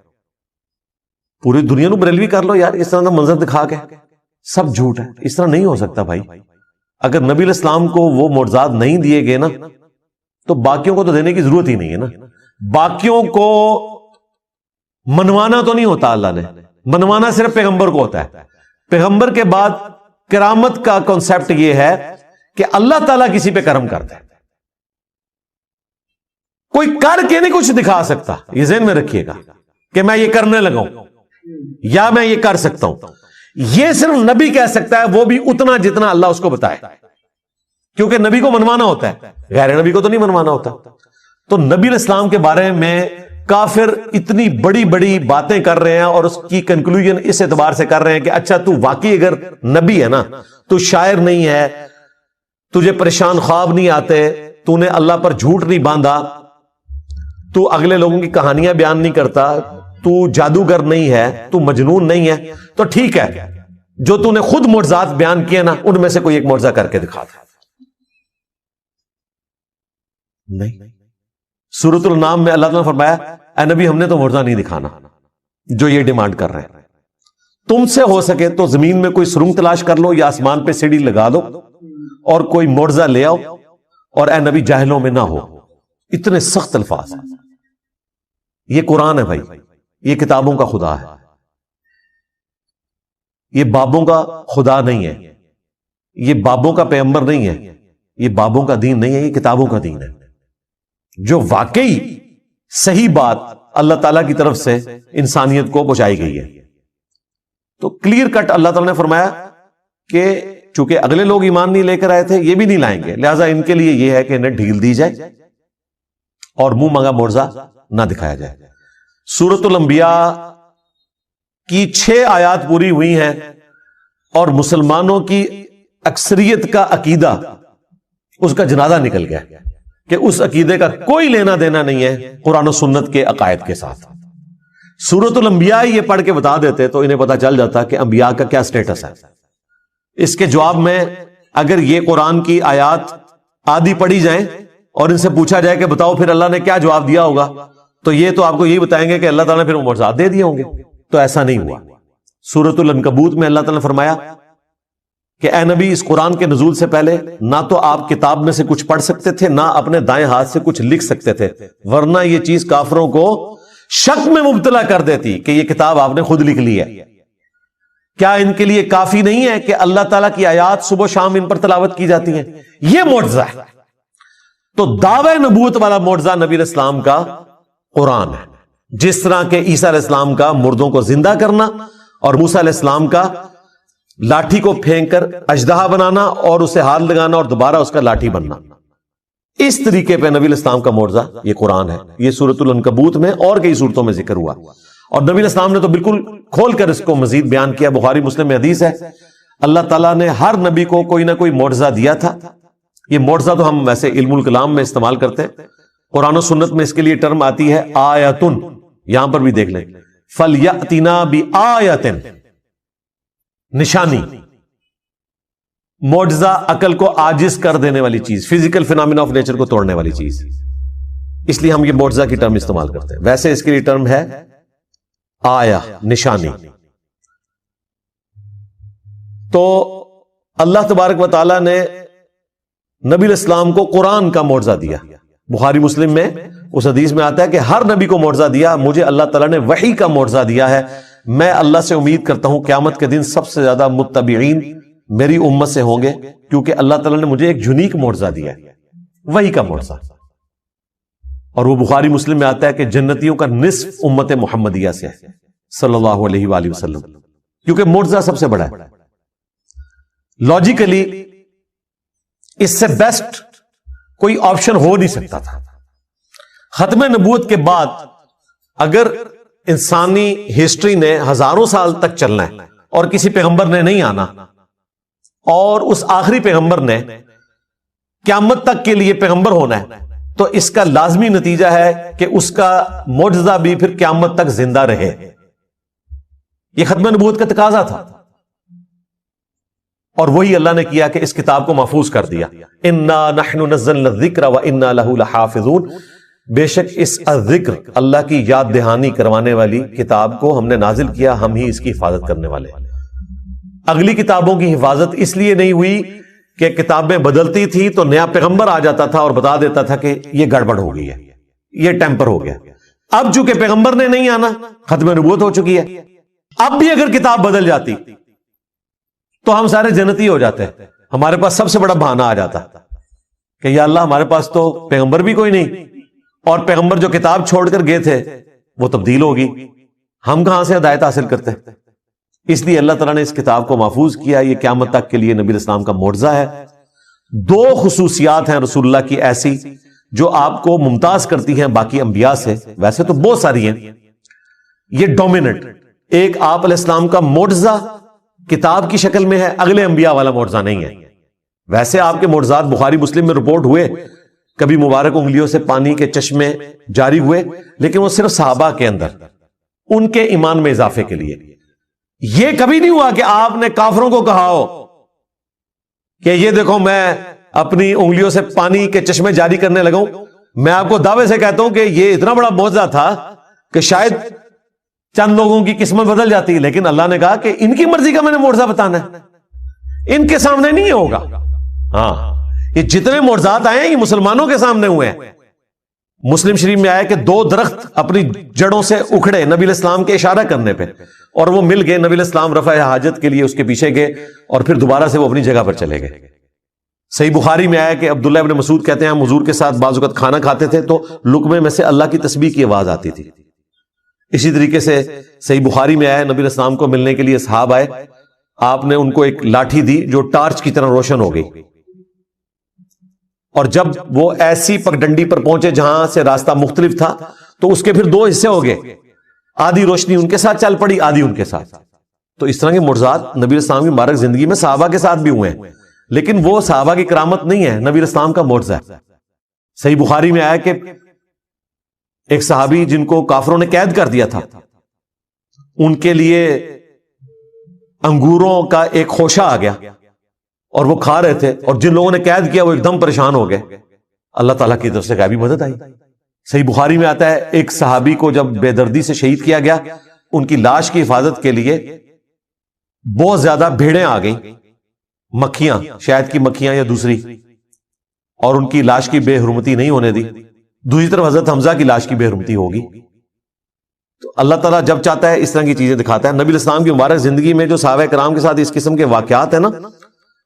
پوری دنیا نو بریلوی کر لو یار، اس طرح کا منظر دکھا کے، سب جھوٹ ہے، اس طرح نہیں ہو سکتا بھائی۔ اگر نبی علیہ السلام کو وہ معجزات نہیں دیے گئے نا تو باقیوں کو تو دینے کی ضرورت ہی نہیں ہے نا۔ باقیوں کو منوانا تو نہیں ہوتا، اللہ نے منوانا صرف پیغمبر کو ہوتا ہے۔ پیغمبر کے بعد کرامت کا کانسیپٹ یہ ہے کہ اللہ تعالیٰ کسی پہ کرم کرتا ہے. کوئی کر کے نہیں کچھ دکھا سکتا, یہ ذہن میں رکھیے گا کہ میں یہ کرنے لگا ہوں یا میں یہ کر سکتا ہوں. یہ صرف نبی کہہ سکتا ہے, وہ بھی اتنا جتنا اللہ اس کو بتائے, کیونکہ نبی کو منوانا ہوتا ہے, غیر نبی کو تو نہیں منوانا ہوتا. تو نبی علیہ السلام کے بارے میں کافر اتنی بڑی بڑی باتیں کر رہے ہیں اور اس کی کنکلوژن اس اعتبار سے کر رہے ہیں کہ اچھا تو واقعی اگر نبی ہے نا, تو شاعر نہیں ہے, تجھے پریشان خواب نہیں آتے, تو نے اللہ پر جھوٹ نہیں باندھا, تو اگلے لوگوں کی کہانیاں بیان نہیں کرتا, تو جادوگر نہیں ہے, تو مجنون نہیں ہے, تو ٹھیک ہے جو تو نے خود معجزات بیان کیے نا ان میں سے کوئی ایک معجزہ کر کے دکھا تھا. نہیں, سورۃ الانعام میں اللہ تعالیٰ نے فرمایا اے نبی ہم نے تو معجزہ نہیں دکھانا جو یہ ڈیمانڈ کر رہے ہیں. تم سے ہو سکے تو زمین میں کوئی سرنگ تلاش کر لو یا آسمان پہ سیڑھی لگا دو اور کوئی معجزہ لے آؤ, اور اے نبی جاہلوں میں نہ ہو. اتنے سخت الفاظ ہیں. یہ قرآن ہے بھائی, یہ کتابوں کا خدا ہے, یہ بابوں کا خدا نہیں ہے, یہ بابوں کا پیغمبر نہیں ہے, یہ بابوں کا دین نہیں ہے, یہ کتابوں کا دین ہے جو واقعی صحیح بات اللہ تعالیٰ کی طرف سے انسانیت کو پہنچائی گئی ہے. تو کلیئر کٹ اللہ تعالیٰ نے فرمایا کہ چونکہ اگلے لوگ ایمان نہیں لے کر آئے تھے, یہ بھی نہیں لائیں گے, لہٰذا ان کے لیے یہ ہے کہ انہیں ڈھیل دی جائے اور منہ مانگا معجزہ نہ دکھایا جائے. سورۃ الانبیاء کی 6 آیات پوری ہوئی ہیں اور مسلمانوں کی اکثریت کا عقیدہ اس کا جنازہ نکل گیا کہ اس عقیدے کا کوئی لینا دینا نہیں ہے قرآن و سنت کے عقائد کے ساتھ. سورۃ الانبیاء یہ پڑھ کے بتا دیتے تو انہیں پتا چل جاتا کہ انبیاء کا کیا سٹیٹس ہے. اس کے جواب میں اگر یہ قرآن کی آیات آدھی پڑھی جائیں اور ان سے پوچھا جائے کہ بتاؤ پھر اللہ نے کیا جواب دیا ہوگا, تو یہ تو آپ کو یہی بتائیں گے کہ اللہ تعالیٰ نے پھر معجزات دے دیے ہوں گے. تو ایسا نہیں ہوا. سورۃ العنکبوت میں اللہ تعالیٰ نے فرمایا کہ اے نبی اس قرآن کے نزول سے پہلے نہ تو آپ کتاب میں سے کچھ پڑھ سکتے تھے نہ اپنے دائیں ہاتھ سے کچھ لکھ سکتے تھے, ورنہ یہ چیز کافروں کو شک میں مبتلا کر دیتی کہ یہ کتاب آپ نے خود لکھ لی ہے. کیا ان کے لیے کافی نہیں ہے کہ اللہ تعالیٰ کی آیات صبح و شام ان پر تلاوت کی جاتی ہیں؟ یہ معجزہ ہے. تو دعوی نبوت والا معجزہ نبی علیہ السلام کا قرآن ہے, جس طرح کہ عیسیٰ علیہ السلام کا مردوں کو زندہ کرنا اور موسیٰ علیہ السلام کا لاٹھی کو پھینک کر اژدہا بنانا اور اسے ہاتھ لگانا اور دوبارہ اس کا لاٹھی بننا. اس طریقے پہ نبی علیہ السلام کا معجزہ یہ قرآن ہے. یہ سورۃ العنکبوت میں اور کئی سورتوں میں ذکر ہوا, اور نبی علیہ السلام نے تو بالکل کھول کر اس کو مزید بیان کیا. بخاری مسلم میں حدیث ہے اللہ تعالیٰ نے ہر نبی کو کوئی نہ کوئی معجزہ دیا تھا. یہ معجزہ تو ہم ویسے علم الکلام میں استعمال کرتے ہیں, قرآن و سنت میں اس کے لیے ٹرم آتی ہے آیتن. یہاں پر بھی دیکھ لیں فَلْيَأْتِنَا بِآیَةٍ, نشانی. معجزہ عقل کو عاجز کر دینے والی چیز, فزیکل فینامنا آف نیچر کو توڑنے والی چیز, اس لیے ہم یہ معجزہ کی ٹرم استعمال کرتے ہیں. ویسے اس کے لیے ٹرم ہے آیا, نشانی. تو اللہ تبارک و تعالی نے نبی علیہ السلام کو قرآن کا معجزہ دیا. بخاری مسلم میں اس حدیث میں آتا ہے کہ ہر نبی کو معجزہ دیا, مجھے اللہ تعالیٰ نے وحی کا معجزہ دیا ہے. میں اللہ سے امید کرتا ہوں قیامت کے دن سب سے زیادہ متبعین میری امت سے ہوں گے, کیونکہ اللہ تعالیٰ نے مجھے ایک یونیک معجزہ دیا ہے, وحی کا معجزہ. اور وہ بخاری مسلم میں آتا ہے کہ جنتیوں کا نصف امت محمدیہ سے ہے صلی اللہ علیہ وآلہ وسلم, کیونکہ معجزہ سب سے بڑا ہے. لاجیکلی اس سے بیسٹ کوئی آپشن ہو نہیں سکتا تھا. ختم نبوت کے بعد اگر انسانی ہسٹری نے ہزاروں سال تک چلنا ہے اور کسی پیغمبر نے نہیں آنا, اور اس آخری پیغمبر نے قیامت تک کے لیے پیغمبر ہونا ہے, تو اس کا لازمی نتیجہ ہے کہ اس کا معجزہ بھی پھر قیامت تک زندہ رہے. یہ ختم نبوت کا تقاضا تھا, اور وہی اللہ نے کیا کہ اس کتاب کو محفوظ کر دیا. انا نحن نزلنا الذکر وانا لہ لحافظون, بے شک اس ذکر اللہ کی یاد دہانی کروانے والی کتاب کو ہم نے نازل کیا, ہم ہی اس کی حفاظت کرنے والے. اگلی کتابوں کی حفاظت اس لیے نہیں ہوئی کہ کتابیں بدلتی تھی تو نیا پیغمبر آ جاتا تھا اور بتا دیتا تھا کہ یہ گڑبڑ ہو گئی ہے, یہ ٹیمپر ہو گیا. اب چونکہ پیغمبر نے نہیں آنا, ختم نبوت ہو چکی ہے. اب بھی اگر کتاب بدل جاتی تو ہم سارے جنتی ہو جاتے ہیں. ہمارے پاس سب سے بڑا بہانہ آ جاتا کہ یا اللہ ہمارے پاس تو پیغمبر بھی کوئی نہیں, اور پیغمبر جو کتاب چھوڑ کر گئے تھے وہ تبدیل ہوگی, ہم کہاں سے ہدایت حاصل کرتے ہیں. اس لیے اللہ تعالیٰ نے اس کتاب کو محفوظ کیا. یہ قیامت تک کے لیے نبی اسلام کا معجزہ ہے. 2 خصوصیات ہیں رسول اللہ کی ایسی جو آپ کو ممتاز کرتی ہیں باقی انبیاء سے. ویسے تو بہت ساری ہیں, یہ ڈومیننٹ. ایک آپ علیہ السلام کا معجزہ کتاب کی شکل میں ہے, اگلے انبیاء والا معجزہ نہیں ہے. ویسے آپ کے معجزات بخاری مسلم میں رپورٹ ہوئے, کبھی مبارک انگلیوں سے پانی کے چشمے جاری ہوئے, لیکن وہ صرف صحابہ کے اندر ان کے ایمان میں اضافے کے لیے. یہ کبھی نہیں ہوا کہ آپ نے کافروں کو کہا ہو کہ یہ دیکھو میں اپنی انگلیوں سے پانی کے چشمے جاری کرنے لگا ہوں. میں آپ کو دعوے سے کہتا ہوں کہ یہ اتنا بڑا معجزہ تھا کہ شاید چند لوگوں کی قسمت بدل جاتی, لیکن اللہ نے کہا کہ ان کی مرضی کا میں نے معجزہ بتانا ہے, ان کے سامنے نہیں ہوگا. ہاں, یہ جتنے معجزات آئے ہیں یہ مسلمانوں کے سامنے ہوئے ہیں. مسلم شریف میں آیا کہ 2 درخت اپنی جڑوں سے اکھڑے نبی علیہ السلام کے اشارہ کرنے پہ, اور وہ مل گئے. نبی علیہ السلام رفع حاجت کے لیے اس کے پیچھے گئے اور پھر دوبارہ سے وہ اپنی جگہ پر چلے گئے. صحیح بخاری میں آیا کہ عبداللہ ابن مسعود کہتے ہیں ہم حضور کے ساتھ بعض اوقات کھانا کھاتے تھے تو لقمے میں سے اللہ کی تسبیح کی آواز آتی تھی. اسی طریقے سے صحیح بخاری میں آیا نبی علیہ السلام کو ملنے کے لیے صحابہ آئے, آپ نے ان کو ایک لاٹھی دی جو ٹارچ کی طرح روشن ہو گئی, اور جب وہ ایسی پگڈنڈی پر پہنچے جہاں سے راستہ مختلف تھا تو اس کے پھر 2 حصے ہو گئے, آدھی روشنی ان کے ساتھ چل پڑی, آدھی ان کے ساتھ. تو اس طرح کے معجزات نبی السلام کی مبارک زندگی میں صحابہ کے ساتھ بھی ہوئے ہیں, لیکن وہ صحابہ کی کرامت نہیں ہے, نبی السلام کا معجزہ ہے. صحیح بخاری میں آیا کہ ایک صحابی جن کو کافروں نے قید کر دیا تھا, ان کے لیے انگوروں کا ایک خوشہ آ گیا اور وہ کھا رہے تھے, اور جن لوگوں نے قید کیا وہ ایک دم پریشان ہو گئے. اللہ تعالیٰ کی طرف سے غیبی مدد آئی. صحیح بخاری میں آتا ہے ایک صحابی کو جب بے دردی سے شہید کیا گیا, ان کی لاش کی حفاظت کے لیے بہت زیادہ بھیڑیں آ گئیں, مکھیاں, شاید کی مکھیاں یا دوسری, اور ان کی لاش کی بے حرمتی نہیں ہونے دی. دوسری طرف حضرت حمزہ کی لاش کی بے حرمتی ہوگی. تو اللہ تعالیٰ جب چاہتا ہے اس طرح کی چیزیں دکھاتا ہے. نبی الاسلام کی مبارک زندگی میں جو صحابہ کرام کے ساتھ اس قسم کے واقعات ہیں نا,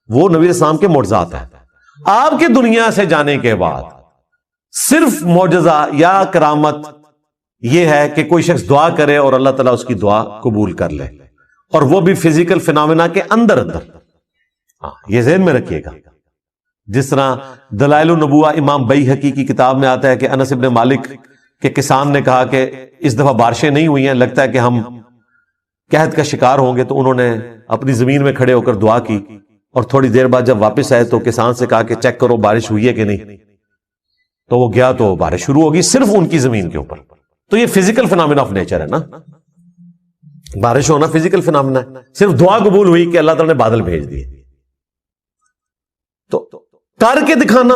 وہ نبی الاسلام کے معجزات ہیں. آپ کے دنیا سے جانے کے بعد صرف معجزہ یا کرامت یہ ہے کہ کوئی شخص دعا کرے اور اللہ تعالیٰ اس کی دعا قبول کر لے, اور وہ بھی فزیکل فینومینا کے اندر اندر. یہ ذہن میں رکھیے گا. جس طرح دلائل النبوہ امام بیہقی کی کتاب میں آتا ہے کہ انس ابن مالک کے کسان نے کہا کہ اس دفعہ بارشیں نہیں ہوئی ہیں, لگتا ہے کہ ہم قحط کا شکار ہوں گے. تو انہوں نے اپنی زمین میں کھڑے ہو کر دعا کی, اور تھوڑی دیر بعد جب واپس آئے تو کسان سے کہا کہ چیک کرو بارش ہوئی ہے کہ نہیں. تو وہ گیا تو بارش شروع ہوگی صرف ان کی زمین کے اوپر. تو یہ فزیکل فینومینا آف نیچر ہے نا, بارش ہونا فزیکل فینومینا ہے. صرف دعا قبول ہوئی کہ اللہ تعالیٰ نے بادل بھیج دیے. تو کر کے دکھانا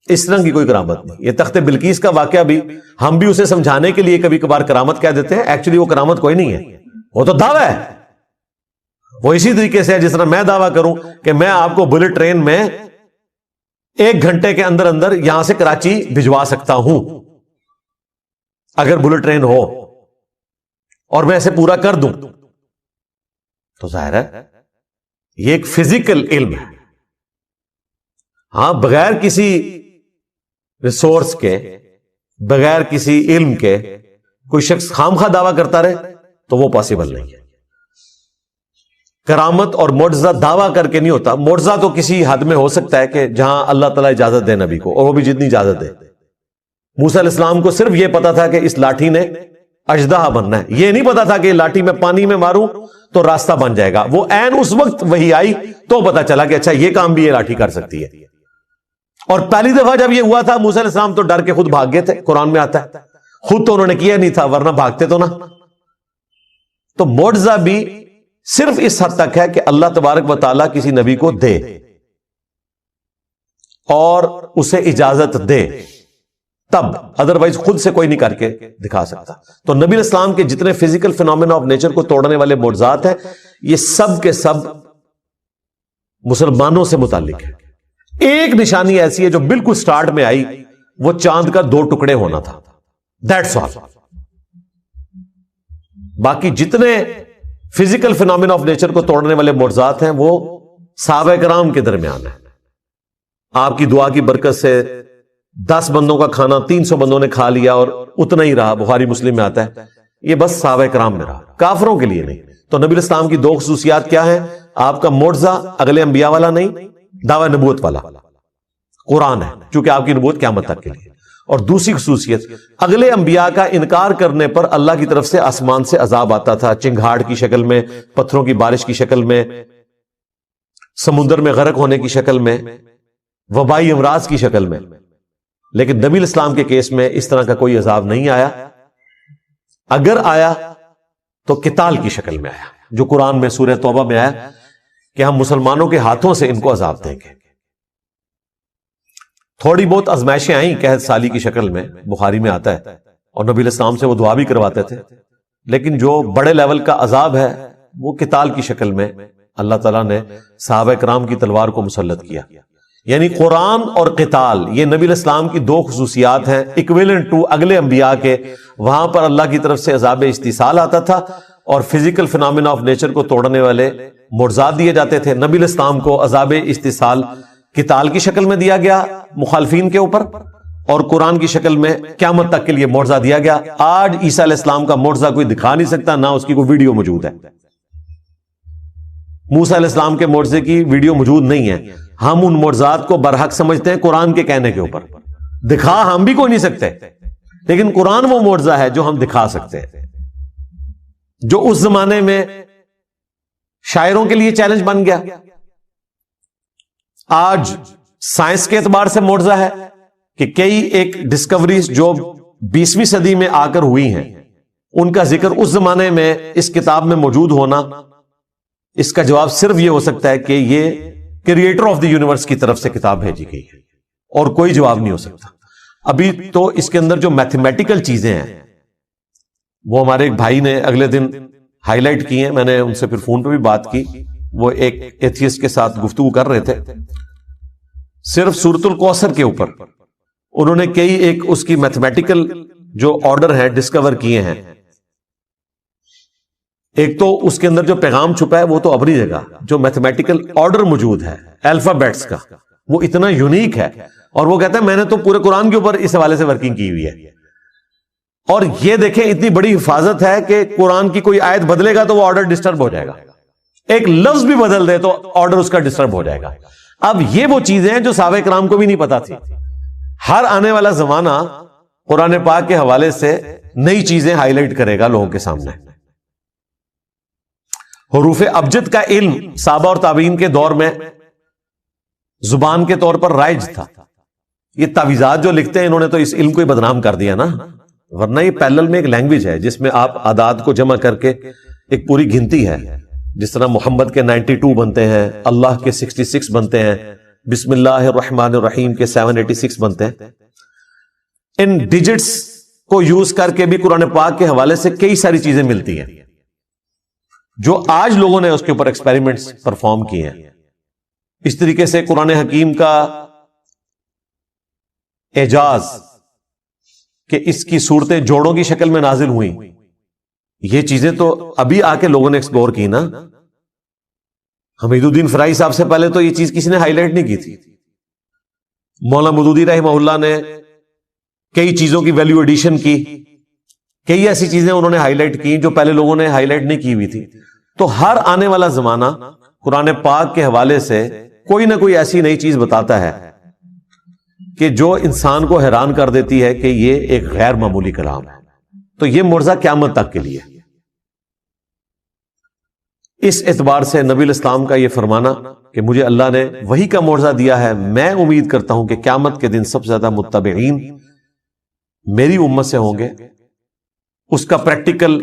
اس طرح کی کوئی کرامت نہیں. یہ تخت بلقیس کا واقعہ بھی ہم بھی اسے سمجھانے کے لیے کبھی کبھار کرامت کہہ دیتے ہیں, ایکچولی وہ کرامت کوئی نہیں ہے, وہ تو دعویٰ ہے. وہ اسی طریقے سے ہے جس طرح میں دعویٰ کروں کہ میں آپ کو بلٹ ٹرین میں 1 گھنٹے کے اندر اندر یہاں سے کراچی بھجوا سکتا ہوں اگر بلٹ ٹرین ہو, اور میں اسے پورا کر دوں. تو ظاہر ہے یہ ایک فزیکل علم ہے. ہاں, بغیر کسی ریسورس کے, بغیر کسی علم کے کوئی شخص خامخواہ دعویٰ کرتا رہے تو وہ پاسبل نہیں ہے. کرامت اور معجزہ دعویٰ کر کے نہیں ہوتا. معجزہ تو کسی حد میں ہو سکتا ہے کہ جہاں اللہ تعالیٰ اجازت دے نبی کو, اور وہ بھی جتنی اجازت دے. موسیٰ علیہ السلام کو صرف یہ پتا تھا کہ اس لاٹھی نے اژدہا بننا ہے, یہ نہیں پتا تھا کہ لاٹھی میں پانی میں ماروں تو راستہ بن جائے گا. وہ عین اس وقت وہی آئی تو پتا چلا کہ اچھا یہ کام بھی یہ لاٹھی کر سکتی ہے. اور پہلی دفعہ جب یہ ہوا تھا موسیٰ علیہ السلام تو ڈر کے خود بھاگ گئے تھے, قرآن میں آتا ہے. خود تو انہوں نے کیا نہیں تھا, ورنہ بھاگتے تو نا. تو معجزہ بھی صرف اس حد تک ہے کہ اللہ تبارک و تعالیٰ کسی نبی کو دے اور اسے اجازت دے, تب, ادروائز خود سے کوئی نہیں کر کے دکھا سکتا. تو نبی علیہ السلام کے جتنے فزیکل فینومینا آف نیچر کو توڑنے والے معجزات ہیں یہ سب کے سب مسلمانوں سے متعلق ہے. ایک نشانی ایسی ہے جو بالکل سٹارٹ میں آئی, وہ چاند کا 2 ٹکڑے ہونا تھا. That's all. باقی جتنے فزیکل فینومینا آف نیچر کو توڑنے والے معجزات ہیں وہ صحابہ کرام کے درمیان ہیں. آپ کی دعا کی برکت سے 10 بندوں کا کھانا 300 بندوں نے کھا لیا اور اتنا ہی رہا, بخاری مسلم میں آتا ہے. یہ بس صحابہ کرام میں رہا, کافروں کے لیے نہیں. تو نبی اسلام کی 2 خصوصیات کیا ہیں؟ آپ کا معجزہ اگلے انبیاء والا نہیں, دعوی نبوت والا قرآن ہے, چونکہ آپ کی نبوت قیامت تک کے لیے. اور دوسری خصوصیت, اگلے انبیاء کا انکار کرنے پر اللہ کی طرف سے آسمان سے عذاب آتا تھا, چنگھاڑ کی شکل میں, پتھروں کی بارش کی شکل میں, سمندر میں غرق ہونے کی شکل میں, وبائی امراض کی شکل میں. لیکن نبی اسلام کے کیس میں اس طرح کا کوئی عذاب نہیں آیا. اگر آیا تو قتال کی شکل میں آیا, جو قرآن میں سورہ توبہ میں آیا کہ ہم مسلمانوں کے ہاتھوں سے ان کو عذاب دیں گے. تھوڑی بہت آزمائشیں آئیں قحط سالی کی شکل میں, بخاری میں آتا ہے, اور نبی الاسلام سے وہ دعا بھی کرواتے تھے. لیکن جو بڑے لیول کا عذاب ہے وہ قتال کی شکل میں اللہ تعالیٰ نے صحابہ کرام کی تلوار کو مسلط کیا. یعنی قرآن اور قتال یہ نبی الاسلام کی 2 خصوصیات ہیں ایکویلنٹ ٹو اگلے انبیاء کے. وہاں پر اللہ کی طرف سے عذاب استحصال آتا تھا اور فزیکل فینومینا آف نیچر کو توڑنے والے معجزات دیے جاتے تھے. نبی الاسلام کو عذاب استحصال قتال کی شکل میں دیا گیا مخالفین کے اوپر, اور قرآن کی شکل میں قیامت تک کے لیے معجزہ دیا گیا. آج عیسیٰ علیہ السلام کا معجزہ کوئی دکھا نہیں سکتا, نہ اس کی کوئی ویڈیو موجود ہے. موسیٰ علیہ السلام کے معجزے کی ویڈیو موجود نہیں ہے. ہم ان معجزات کو برحق سمجھتے ہیں قرآن کے کہنے کے اوپر. دکھا ہم بھی کوئی نہیں سکتے, لیکن قرآن وہ معجزہ ہے جو ہم دکھا سکتے ہیں, جو اس زمانے میں شاعروں کے لیے چیلنج بن گیا. آج سائنس کے اعتبار سے معجزہ ہے کہ کئی ایک ڈسکوریز جو 20ویں صدی میں آ کر ہوئی ہیں, ان کا ذکر اس زمانے میں اس کتاب میں موجود ہونا, اس کا جواب صرف یہ ہو سکتا ہے کہ یہ کریٹر آف دی یونیورس کی طرف سے کتاب بھیجی گئی ہے, اور کوئی جواب نہیں ہو سکتا. ابھی تو اس کے اندر جو میتھمیٹیکل چیزیں ہیں وہ ہمارے ایک بھائی نے اگلے دن ہائی لائٹ کی ہیں, میں نے ان سے پھر فون پہ بھی بات کی. وہ ایک ایتھیسٹ کے ساتھ گفتگو کر رہے تھے, صرف سورۃ الکوثر کے اوپر انہوں نے کئی ایک اس کی میتھمیٹیکل جو آرڈر ہیں ڈسکور کیے ہیں. ایک تو اس کے اندر جو پیغام چھپا ہے وہ تو اپنی جگہ, جو میتھمیٹیکل آرڈر موجود ہے الفابیٹس کا وہ اتنا یونیک ہے, اور وہ کہتا ہے میں نے تو پورے قرآن کے اوپر اس حوالے سے ورکنگ کی ہوئی ہے. اور یہ دیکھیں اتنی بڑی حفاظت ہے کہ قرآن کی کوئی آیت بدلے گا تو وہ آرڈر ڈسٹرب ہو جائے گا, ایک لفظ بھی بدل دے تو آرڈر اس کا ڈسٹرب ہو جائے گا. اب یہ وہ چیزیں ہیں جو صحابہ کرام کو بھی نہیں پتا تھی. ہر آنے والا زمانہ قرآن پاک کے حوالے سے نئی چیزیں ہائی لائٹ کرے گا لوگوں کے سامنے. حروف ابجد کا علم صحابہ اور تابعین کے دور میں زبان کے طور پر رائج تھا. یہ تعویذات جو لکھتے ہیں انہوں نے تو اس علم کو ہی بدنام کر دیا نا, ورنہ یہ پیرلل میں ایک لینگویج ہے جس میں آپ اعداد کو جمع کر کے ایک پوری گنتی ہے. جس طرح محمد کے 92 بنتے ہیں, اللہ کے 66 بنتے ہیں, بسم اللہ الرحمن الرحیم کے 786 بنتے ہیں. ان ڈیجٹس کو یوز کر کے بھی قرآن پاک کے حوالے سے کئی ساری چیزیں ملتی ہیں جو آج لوگوں نے اس کے اوپر ایکسپیریمنٹس پرفارم کیے ہیں. اس طریقے سے قرآن حکیم کا اعجاز کہ اس کی صورتیں جوڑوں کی شکل میں نازل ہوئیں, یہ چیزیں تو ابھی آ کے لوگوں نے ایکسپلور کی نا. حمید الدین فرائی صاحب سے پہلے تو یہ چیز کسی نے ہائی لائٹ نہیں کی تھی. مولانا مودودی رحمہ اللہ نے کئی چیزوں کی ویلیو ایڈیشن کی, کئی ایسی چیزیں انہوں نے ہائی لائٹ کی جو پہلے لوگوں نے ہائی لائٹ نہیں کی ہوئی تھی. تو ہر آنے والا زمانہ قرآن پاک کے حوالے سے کوئی نہ کوئی ایسی نئی چیز بتاتا ہے کہ جو انسان کو حیران کر دیتی ہے کہ یہ ایک غیر معمولی کلام ہے. تو یہ معجزہ قیامت تک کے لیے. اس اعتبار سے نبی الاسلام کا یہ فرمانا کہ مجھے اللہ نے وہی کا معجزہ دیا ہے, میں امید کرتا ہوں کہ قیامت کے دن سب سے زیادہ متبعین میری امت سے ہوں گے. اس کا پریکٹیکل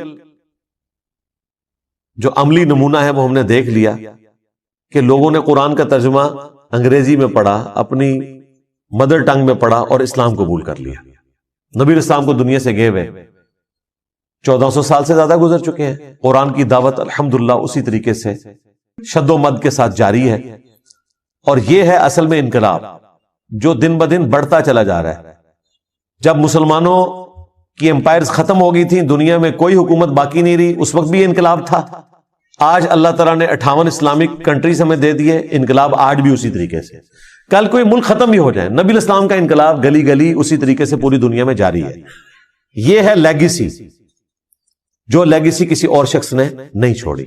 جو عملی نمونہ ہے وہ ہم نے دیکھ لیا کہ لوگوں نے قرآن کا ترجمہ انگریزی میں پڑھا, اپنی مدر ٹنگ میں پڑھا اور اسلام قبول کر لیا. نبی اسلام کو دنیا سے گئے ہوئے 1400 سال سے زیادہ گزر چکے ہیں. قرآن کی دعوت الحمدللہ اسی طریقے سے شد و مد کے ساتھ جاری ہے, اور یہ ہے اصل میں انقلاب جو دن بدن بڑھتا چلا جا رہا ہے. جب مسلمانوں کی امپائرز ختم ہو گئی تھیں, دنیا میں کوئی حکومت باقی نہیں رہی, اس وقت بھی یہ انقلاب تھا آج اللہ تعالیٰ نے 58 اسلامک کنٹریز ہمیں دے دیے، انقلاب آج بھی اسی طریقے سے، کل کوئی ملک ختم بھی ہو جائے، نبی الاسلام کا انقلاب گلی گلی اسی طریقے سے پوری دنیا میں جاری ہے۔ یہ ہے لیگیسی، جو لیگیسی کسی اور شخص نے نہیں چھوڑی۔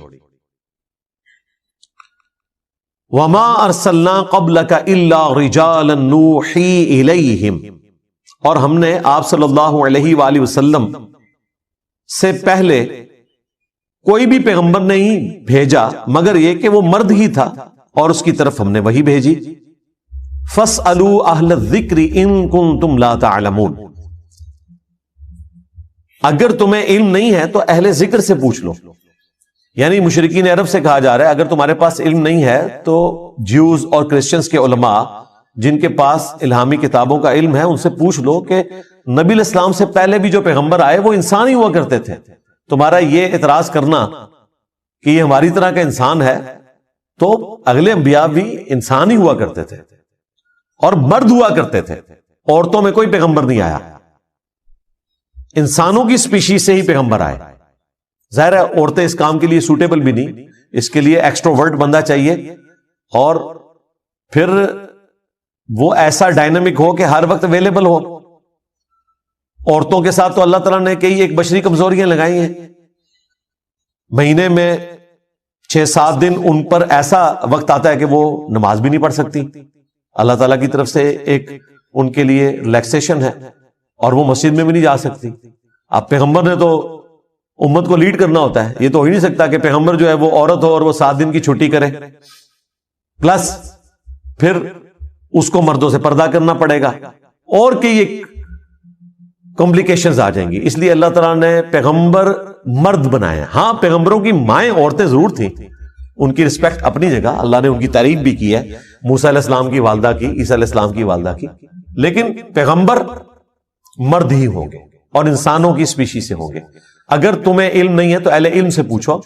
وما ارسلنا قبلک الا رجالا نوحی الیہم، اور ہم نے آپ صلی اللہ علیہ وآلہ وسلم سے پہلے کوئی بھی پیغمبر نہیں بھیجا مگر یہ کہ وہ مرد ہی تھا اور اس کی طرف ہم نے وہی بھیجی۔ فاسألوا اہل الذکر ان کنتم لا تعلمون، اگر تمہیں علم نہیں ہے تو اہل ذکر سے پوچھ لو، یعنی مشرکین عرب سے کہا جا رہا ہے اگر تمہارے پاس علم نہیں ہے تو جیوز اور کرسچنز کے علماء جن کے پاس الہامی کتابوں کا علم ہے ان سے پوچھ لو کہ نبی الاسلام سے پہلے بھی جو پیغمبر آئے وہ انسان ہی ہوا کرتے تھے، تمہارا یہ اعتراض کرنا کہ یہ ہماری طرح کا انسان ہے، تو اگلے انبیاء بھی انسان ہی ہوا کرتے تھے اور مرد ہوا کرتے تھے، عورتوں میں کوئی پیغمبر نہیں آیا، انسانوں کی سپیشیز سے ہی پیغمبر آئے۔ ظاہر ہے عورتیں اس کام کے لیے سوٹیبل بھی نہیں، اس کے لیے ایکسٹروورٹ بندہ چاہیے اور پھر وہ ایسا ڈائنامک ہو کہ ہر وقت اویلیبل ہو۔ عورتوں کے ساتھ تو اللہ تعالیٰ نے کئی ایک بشری کمزوریاں لگائی ہیں، مہینے میں 6-7 دن ان پر ایسا وقت آتا ہے کہ وہ نماز بھی نہیں پڑھ سکتی، اللہ تعالیٰ کی طرف سے ایک ان کے لیے ریلیکسیشن ہے، اور وہ مسجد میں بھی نہیں جا سکتی۔ اب پیغمبر نے تو امت کو لیڈ کرنا ہوتا ہے، یہ تو ہو ہی نہیں سکتا کہ پیغمبر جو ہے وہ عورت ہو اور وہ 7 دن کی چھٹی کرے، پلس پھر اس کو مردوں سے پردہ کرنا پڑے گا اور کئی ایک کمپلیکیشنز آ جائیں گی۔ اس لیے اللہ تعالیٰ نے پیغمبر مرد بنائے۔ ہاں پیغمبروں کی مائیں عورتیں ضرور تھیں، ان کی رسپیکٹ اپنی جگہ، اللہ نے ان کی تعریف بھی کی ہے، موسیٰ علیہ السلام کی والدہ کی، عیسیٰ علیہ السلام کی والدہ کی، لیکن پیغمبر مرد ہی ہوں گے اور انسانوں کی اسپیشی سے ہوں گے۔ اگر تمہیں علم نہیں ہے تو اہل علم سے پوچھو۔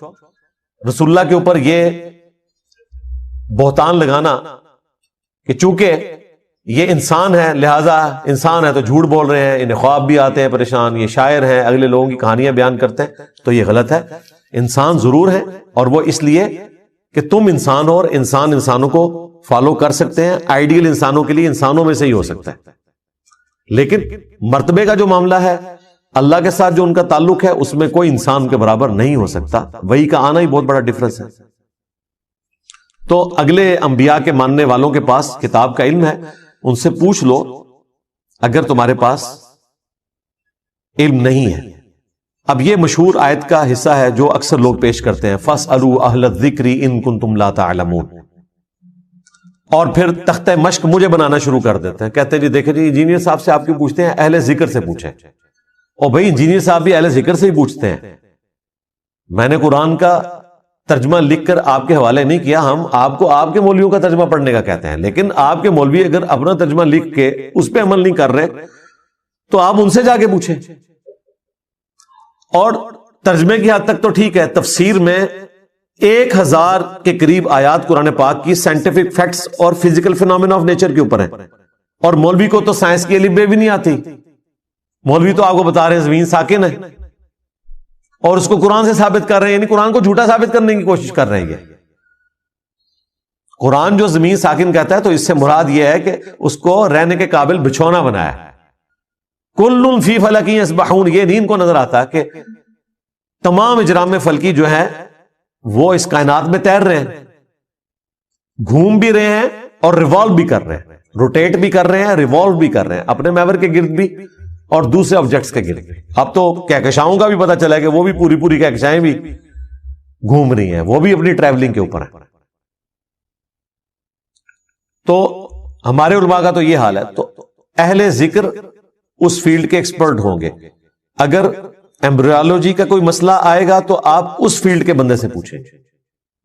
رسول اللہ کے اوپر یہ بہتان لگانا کہ چونکہ یہ انسان ہے لہذا انسان ہے تو جھوٹ بول رہے ہیں، انہیں خواب بھی آتے ہیں پریشان، یہ شاعر ہیں، اگلے لوگوں کی کہانیاں بیان کرتے ہیں، تو یہ غلط ہے۔ انسان ضرور ہے اور وہ اس لیے کہ تم انسان ہو اور انسان انسانوں کو فالو کر سکتے ہیں، آئیڈیل انسانوں کے لیے انسانوں میں سے ہی ہو سکتا ہے، لیکن مرتبے کا جو معاملہ ہے اللہ کے ساتھ جو ان کا تعلق ہے اس میں کوئی انسان کے برابر نہیں ہو سکتا۔ وحی کا آنا ہی بہت بڑا ڈفرنس ہے۔ تو اگلے انبیاء کے ماننے والوں کے پاس کتاب کا علم ہے، ان سے پوچھ لو اگر تمہارے پاس علم نہیں ہے۔ اب یہ مشہور آیت کا حصہ ہے جو اکثر لوگ پیش کرتے ہیں، فَاسْأَلُوا أَهْلَ الذِّكْرِ إِن كُنتُمْ لَا تَعْلَمُونَ، اور پھر تختہ مشق مجھے بنانا شروع کر دیتے ہیں، کہتے ہیں جی دیکھیں جی انجینئر صاحب سے آپ کیوں پوچھتے ہیں، اہل ذکر سے پوچھیں۔ اور بھائی انجینئر صاحب بھی اہل ذکر سے ہی پوچھتے ہیں۔ میں نے قرآن کا ترجمہ لکھ کر آپ کے حوالے نہیں کیا، ہم آپ کو آپ کے مولویوں کا ترجمہ پڑھنے کا کہتے ہیں، لیکن آپ کے مولوی اگر اپنا ترجمہ لکھ کے اس پہ عمل نہیں کر رہے تو آپ ان سے جا کے پوچھیں۔ اور ترجمے کی حد تک تو ٹھیک ہے، تفسیر میں 1000 کے قریب آیات قرآن پاک کی سائنٹیفک فیکٹس اور فزیکل فینومینا آف نیچر کے اوپر ہیں، اور مولوی کو تو سائنس کی الف بے بھی نہیں آتی، مولوی تو آپ کو بتا رہے ہیں زمین ساکن ہے اور اس کو قرآن سے ثابت کر رہے ہیں، یعنی قرآن کو جھوٹا ثابت کرنے کی کوشش کر رہے ہیں۔ قرآن جو زمین ساکن کہتا ہے تو اس سے مراد یہ ہے کہ اس کو رہنے کے قابل بچھونا بنایا ہے۔ کل فی فلک یسبحون، یہ نہیں ان کو نظر آتا کہ تمام اجرام فلکی جو ہے وہ اس کائنات میں تیر رہے ہیں، گھوم بھی رہے ہیں اور ریوالو بھی کر رہے ہیں، روٹیٹ بھی کر رہے ہیں، ریوالو بھی کر رہے ہیں اپنے محور کے گرد بھی اور دوسرے آبجیکٹس کے گرد۔ اب تو کہکشاؤں کا بھی پتہ چلا ہے کہ وہ بھی پوری کہکشائیں بھی گھوم رہی ہیں، وہ بھی اپنی ٹریولنگ کے اوپر ہیں۔ تو ہمارے علماء کا تو یہ حال ہے، تو اہل ذکر اس فیلڈ کے ایکسپرٹ ہوں گے۔ اگر ایمبریولوجی کا کوئی مسئلہ آئے گا تو آپ اس فیلڈ کے بندے سے پوچھیں گے،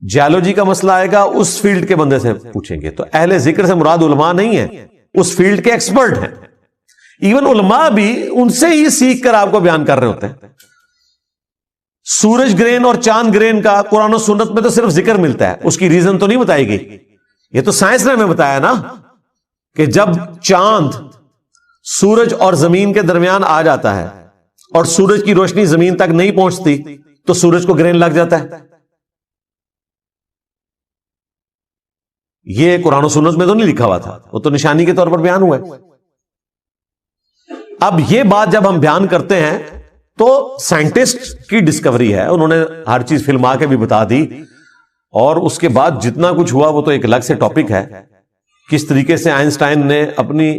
جیولوجی کا مسئلہ آئے گا اس فیلڈ کے بندے سے پوچھیں گے۔ تو اہل ذکر سے مراد علماء نہیں ہے، اس فیلڈ کے ایکسپرٹ ہیں۔ ایون علماء بھی ان سے ہی سیکھ کر آپ کو بیان کر رہے ہوتے ہیں۔ سورج گرہن اور چاند گرہن کا قرآن و سنت میں تو صرف ذکر ملتا ہے، اس کی ریزن تو نہیں بتائی گئی۔ یہ تو سائنس نے ہمیں بتایا نا کہ جب چاند سورج اور زمین کے درمیان آ جاتا ہے اور سورج کی روشنی زمین تک نہیں پہنچتی تو سورج کو گرہن لگ جاتا ہے۔ یہ قرآن و سنت میں تو نہیں لکھا ہوا تھا، وہ تو نشانی کے طور پر بیان ہوا ہے۔ اب یہ بات جب ہم بیان کرتے ہیں تو سائنٹسٹ کی ڈسکوری ہے، انہوں نے ہر چیز فلما کے بھی بتا دی، اور اس کے بعد جتنا کچھ ہوا وہ تو ایک الگ سے ٹاپک ہے۔ کس طریقے سے آئنسٹائن نے اپنی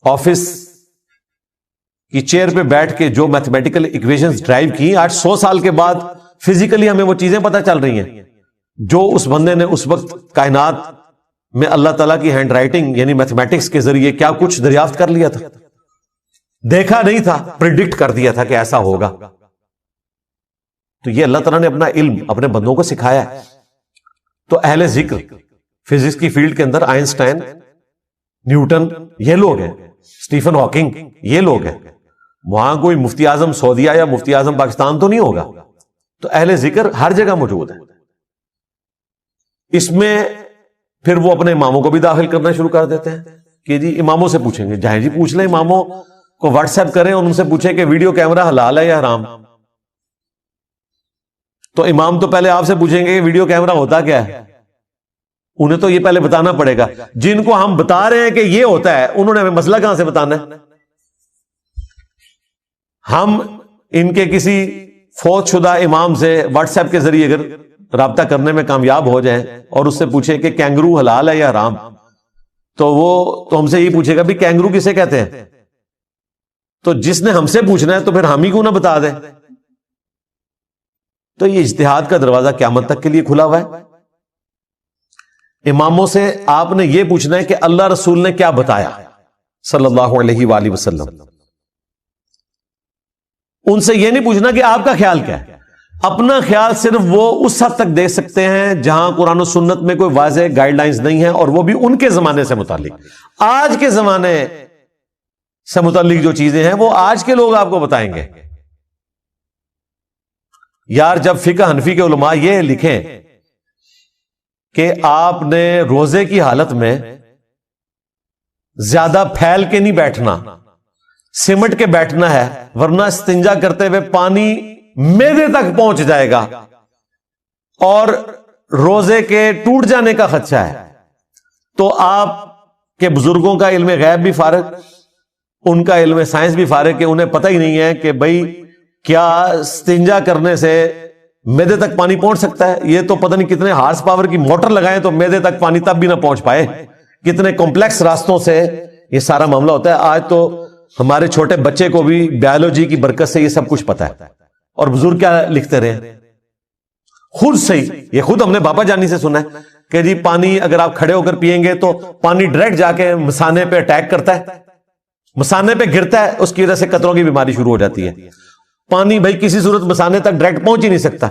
آفس کی چیئر پہ بیٹھ کے جو میتھمیٹیکل ایکویشنز ڈرائیو کی، آج 100 سال کے بعد فزیکلی ہمیں وہ چیزیں پتہ چل رہی ہیں جو اس بندے نے اس وقت کائنات میں اللہ تعالیٰ کی ہینڈ رائٹنگ یعنی میتھمیٹکس کے ذریعے کیا کچھ دریافت کر لیا تھا، دیکھا نہیں تھا، پریڈکٹ کر دیا تھا کہ ایسا ہوگا۔ تو یہ اللہ تعالیٰ نے اپنا علم اپنے بندوں کو سکھایا ہے۔ تو اہل ذکر فزکس کی فیلڈ کے اندر آئنسٹائن، نیوٹن، یہ لوگ ہیں، اسٹیفن ہاکنگ، یہ لوگ ہیں۔ وہاں کوئی مفتی اعظم سعودیہ یا مفتی اعظم پاکستان تو نہیں ہوگا۔ تو اہل ذکر ہر جگہ موجود ہے۔ اس میں پھر وہ اپنے اماموں کو بھی داخل کرنا شروع کر دیتے ہیں کہ جی اماموں سے پوچھیں گے، جائیں جی پوچھ لیں، اماموں کو واٹس ایپ کریں اور ان سے پوچھیں کہ ویڈیو کیمرہ حلال ہے یا حرام۔ تو امام تو پہلے آپ سے پوچھیں گے کہ ویڈیو کیمرہ ہوتا کیا ہے، انہیں تو یہ پہلے بتانا پڑے گا۔ جن کو ہم بتا رہے ہیں کہ یہ ہوتا ہے انہوں نے ہمیں مسئلہ کہاں سے بتانا ہے؟ ہم ان کے کسی فوت شدہ امام سے واٹس ایپ کے ذریعے اگر رابطہ کرنے میں کامیاب ہو جائیں اور اس سے پوچھیں کہ کینگرو حلال ہے یا حرام، تو وہ تو ہم سے یہ پوچھے گا بھی کینگرو کسے کہتے ہیں؟ تو جس نے ہم سے پوچھنا ہے تو پھر ہم ہی کیوں نہ بتا دیں؟ تو یہ اجتہاد کا دروازہ قیامت تک کے لیے کھلا ہوا ہے۔ اماموں سے آپ نے یہ پوچھنا ہے کہ اللہ رسول نے کیا بتایا صلی اللہ علیہ وآلہ وسلم۔ ان سے یہ نہیں پوچھنا کہ آپ کا خیال کیا ہے، اپنا خیال صرف وہ اس حد تک دے سکتے ہیں جہاں قرآن و سنت میں کوئی واضح گائیڈ لائنز نہیں ہیں، اور وہ بھی ان کے زمانے سے متعلق۔ آج کے زمانے سے متعلق جو چیزیں ہیں وہ آج کے لوگ آپ کو بتائیں گے۔ یار جب فقہ حنفی کے علماء یہ لکھیں کہ آپ نے روزے کی حالت میں زیادہ پھیل کے نہیں بیٹھنا، سمٹ کے بیٹھنا ہے، ورنہ استنجا کرتے ہوئے پانی معدے تک پہنچ جائے گا اور روزے کے ٹوٹ جانے کا خدشہ ہے، تو آپ کے بزرگوں کا علم غیب بھی فارغ، ان کا علم سائنس بھی فارغ، کہ انہیں پتہ ہی نہیں ہے کہ بھئی کیا استنجا کرنے سے معدے تک پانی پہنچ سکتا ہے؟ یہ تو پتہ نہیں کتنے ہارس پاور کی موٹر لگائیں تو معدے تک پانی تب بھی نہ پہنچ پائے، کتنے کمپلیکس راستوں سے یہ سارا معاملہ ہوتا ہے۔ آج تو ہمارے چھوٹے بچے کو بھی بایولوجی کی برکت سے یہ سب کچھ پتا ہے، اور بزرگ کیا لکھتے رہے خود سے ہی، یہ خود ہم نے بابا جانی سے سنا ہے کہ جی پانی اگر آپ کھڑے ہو کر پیئیں گے تو پانی ڈائریکٹ جا کے مثانے پہ اٹیک کرتا ہے، مثانے پہ گرتا ہے، اس کی وجہ سے قطروں کی بیماری شروع ہو جاتی ہے۔ پانی بھائی کسی صورت مثانے تک ڈائریکٹ پہنچ ہی نہیں سکتا،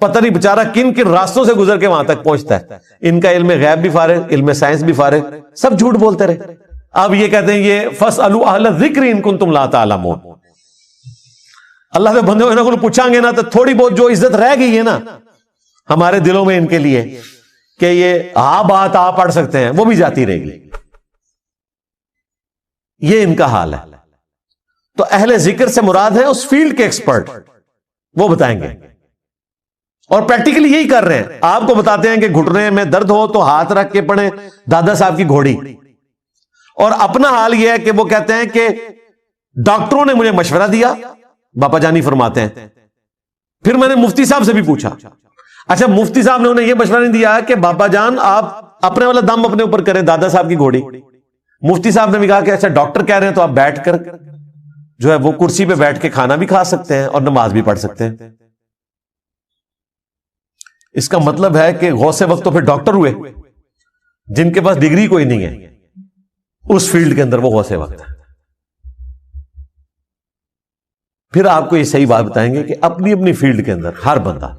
پتہ نہیں بیچارہ کن کن راستوں سے گزر کے وہاں تک پہنچتا ہے۔ ان کا علم غیب بھی فارغ، علم سائنس بھی فارغ، سب جھوٹ بولتے رہے۔ اب یہ کہتے ہیں یہ فَاسْأَلُوا أَهْلَ الذِّكْرِ إِن كُنتُمْ لَا تَعْلَمُونَ۔ اللہ کے بندے انہوں کو پوچھیں گے نا تو تھوڑی بہت جو عزت رہ گئی ہے نا ہمارے دلوں میں ان کے لیے کہ یہ بات آپ پڑھ سکتے ہیں، وہ بھی جاتی رہے گی۔ یہ ان کا حال ہے۔ تو اہل ذکر سے مراد ہے اس فیلڈ کے ایکسپرٹ، وہ بتائیں گے، اور پریکٹیکلی یہی کر رہے ہیں۔ آپ کو بتاتے ہیں کہ گھٹنے میں درد ہو تو ہاتھ رکھ کے پڑھیں دادا صاحب کی گھوڑی، اور اپنا حال یہ ہے کہ وہ کہتے ہیں کہ ڈاکٹروں نے مجھے مشورہ دیا، باپا جانی فرماتے ہیں، پھر میں نے مفتی صاحب سے بھی پوچھا۔ اچھا مفتی صاحب نے انہیں یہ مشورہ نہیں دیا کہ باپا جان آپ اپنے والا دم اپنے اوپر کریں دادا صاحب کی گھوڑی، مفتی صاحب نے بھی کہا کہ اچھا ڈاکٹر کہہ رہے ہیں تو آپ بیٹھ کر جو ہے وہ کرسی پہ بیٹھ کے کھانا بھی کھا سکتے ہیں اور نماز بھی پڑھ سکتے ہیں۔ اس کا مطلب ہے کہ غوث وقت تو پھر ڈاکٹر ہوئے، جن کے پاس ڈگری کوئی نہیں ہے اس فیلڈ کے اندر وہ غوث وقت ہے۔ پھر آپ کو یہ صحیح بات بتائیں گے کہ اپنی اپنی فیلڈ کے اندر ہر بندہ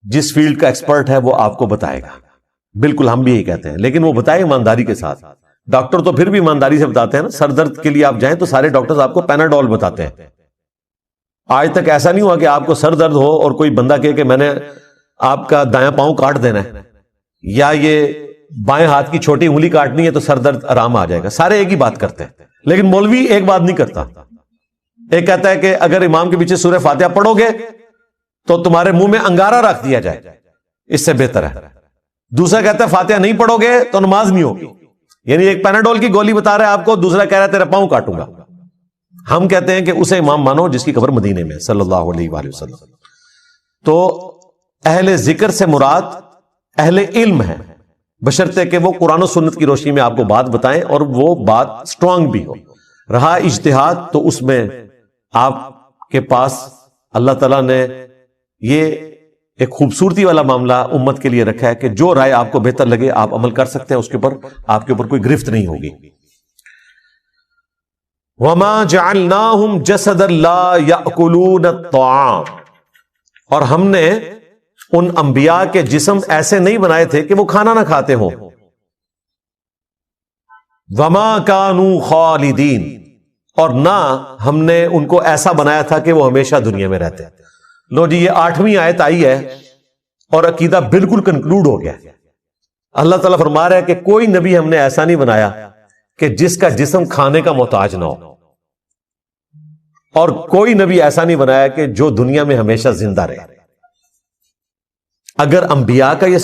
جس فیلڈ کا ایکسپرٹ ہے وہ آپ کو بتائے گا۔ بالکل ہم بھی یہی کہتے ہیں، لیکن وہ بتائے ایمانداری کے ساتھ۔ ڈاکٹر تو پھر بھی ایمانداری سے بتاتے ہیں نا، سر درد کے لیے آپ جائیں تو سارے ڈاکٹرز آپ کو پیناڈول بتاتے ہیں۔ آج تک ایسا نہیں ہوا کہ آپ کو سر درد ہو اور کوئی بندہ کہے کہ میں نے آپ کا دایاں پاؤں کاٹ دینا ہے یا یہ بائیں ہاتھ کی چھوٹی انگلی کاٹنی ہے تو سر درد آرام آ جائے گا۔ سارے ایک ہی بات کرتے ہیں، لیکن مولوی ایک بات نہیں کرتا۔ ایک کہتا ہے کہ اگر امام کے پیچھے سورہ فاتحہ پڑھو گے تو تمہارے منہ میں انگارہ رکھ دیا جائے، اس سے بہتر ہے دوسرا کہتا ہے فاتحہ نہیں پڑھو گے تو نماز نہیں ہوگی. یعنی ایک پیناڈول کی گولی بتا رہا ہے آپ کو, دوسرا کہہ رہا ہے تیرا پاؤں کاٹوں گا. ہم کہتے ہیں کہ اسے امام مانو جس کی قبر مدینے میں صلی اللہ علیہ وآلہ وسلم. تو اہل ذکر سے مراد اہل علم ہے, بشرطے کہ وہ قرآن و سنت کی روشنی میں آپ کو بات بتائیں اور وہ بات سٹرونگ بھی ہو. رہا اجتہاد تو اس میں آپ کے پاس اللہ تعالیٰ نے یہ ایک خوبصورتی والا معاملہ امت کے لیے رکھا ہے کہ جو رائے آپ کو بہتر لگے آپ عمل کر سکتے ہیں, اس کے اوپر آپ کے اوپر کوئی گرفت نہیں ہوگی. وَمَا جَعَلْنَاهُمْ جَسَدًا لَا يَأْكُلُونَ الطَّعَامَ, اور ہم نے ان انبیاء کے جسم ایسے نہیں بنائے تھے کہ وہ کھانا نہ کھاتے ہوں. وَمَا كَانُوا خَالِدِينَ, اور نہ ہم نے ان کو ایسا بنایا تھا کہ وہ ہمیشہ دنیا میں رہتے. لو جی, یہ 8ویں آیت آئی ہے اور عقیدہ بالکل کنکلوڈ ہو گیا. اللہ تعالیٰ فرما رہا ہے کہ کوئی نبی ہم نے ایسا نہیں بنایا کہ جس کا جسم کھانے کا محتاج نہ ہو, اور کوئی نبی ایسا نہیں بنایا کہ جو دنیا میں ہمیشہ زندہ رہے. اگر انبیاء کا یہ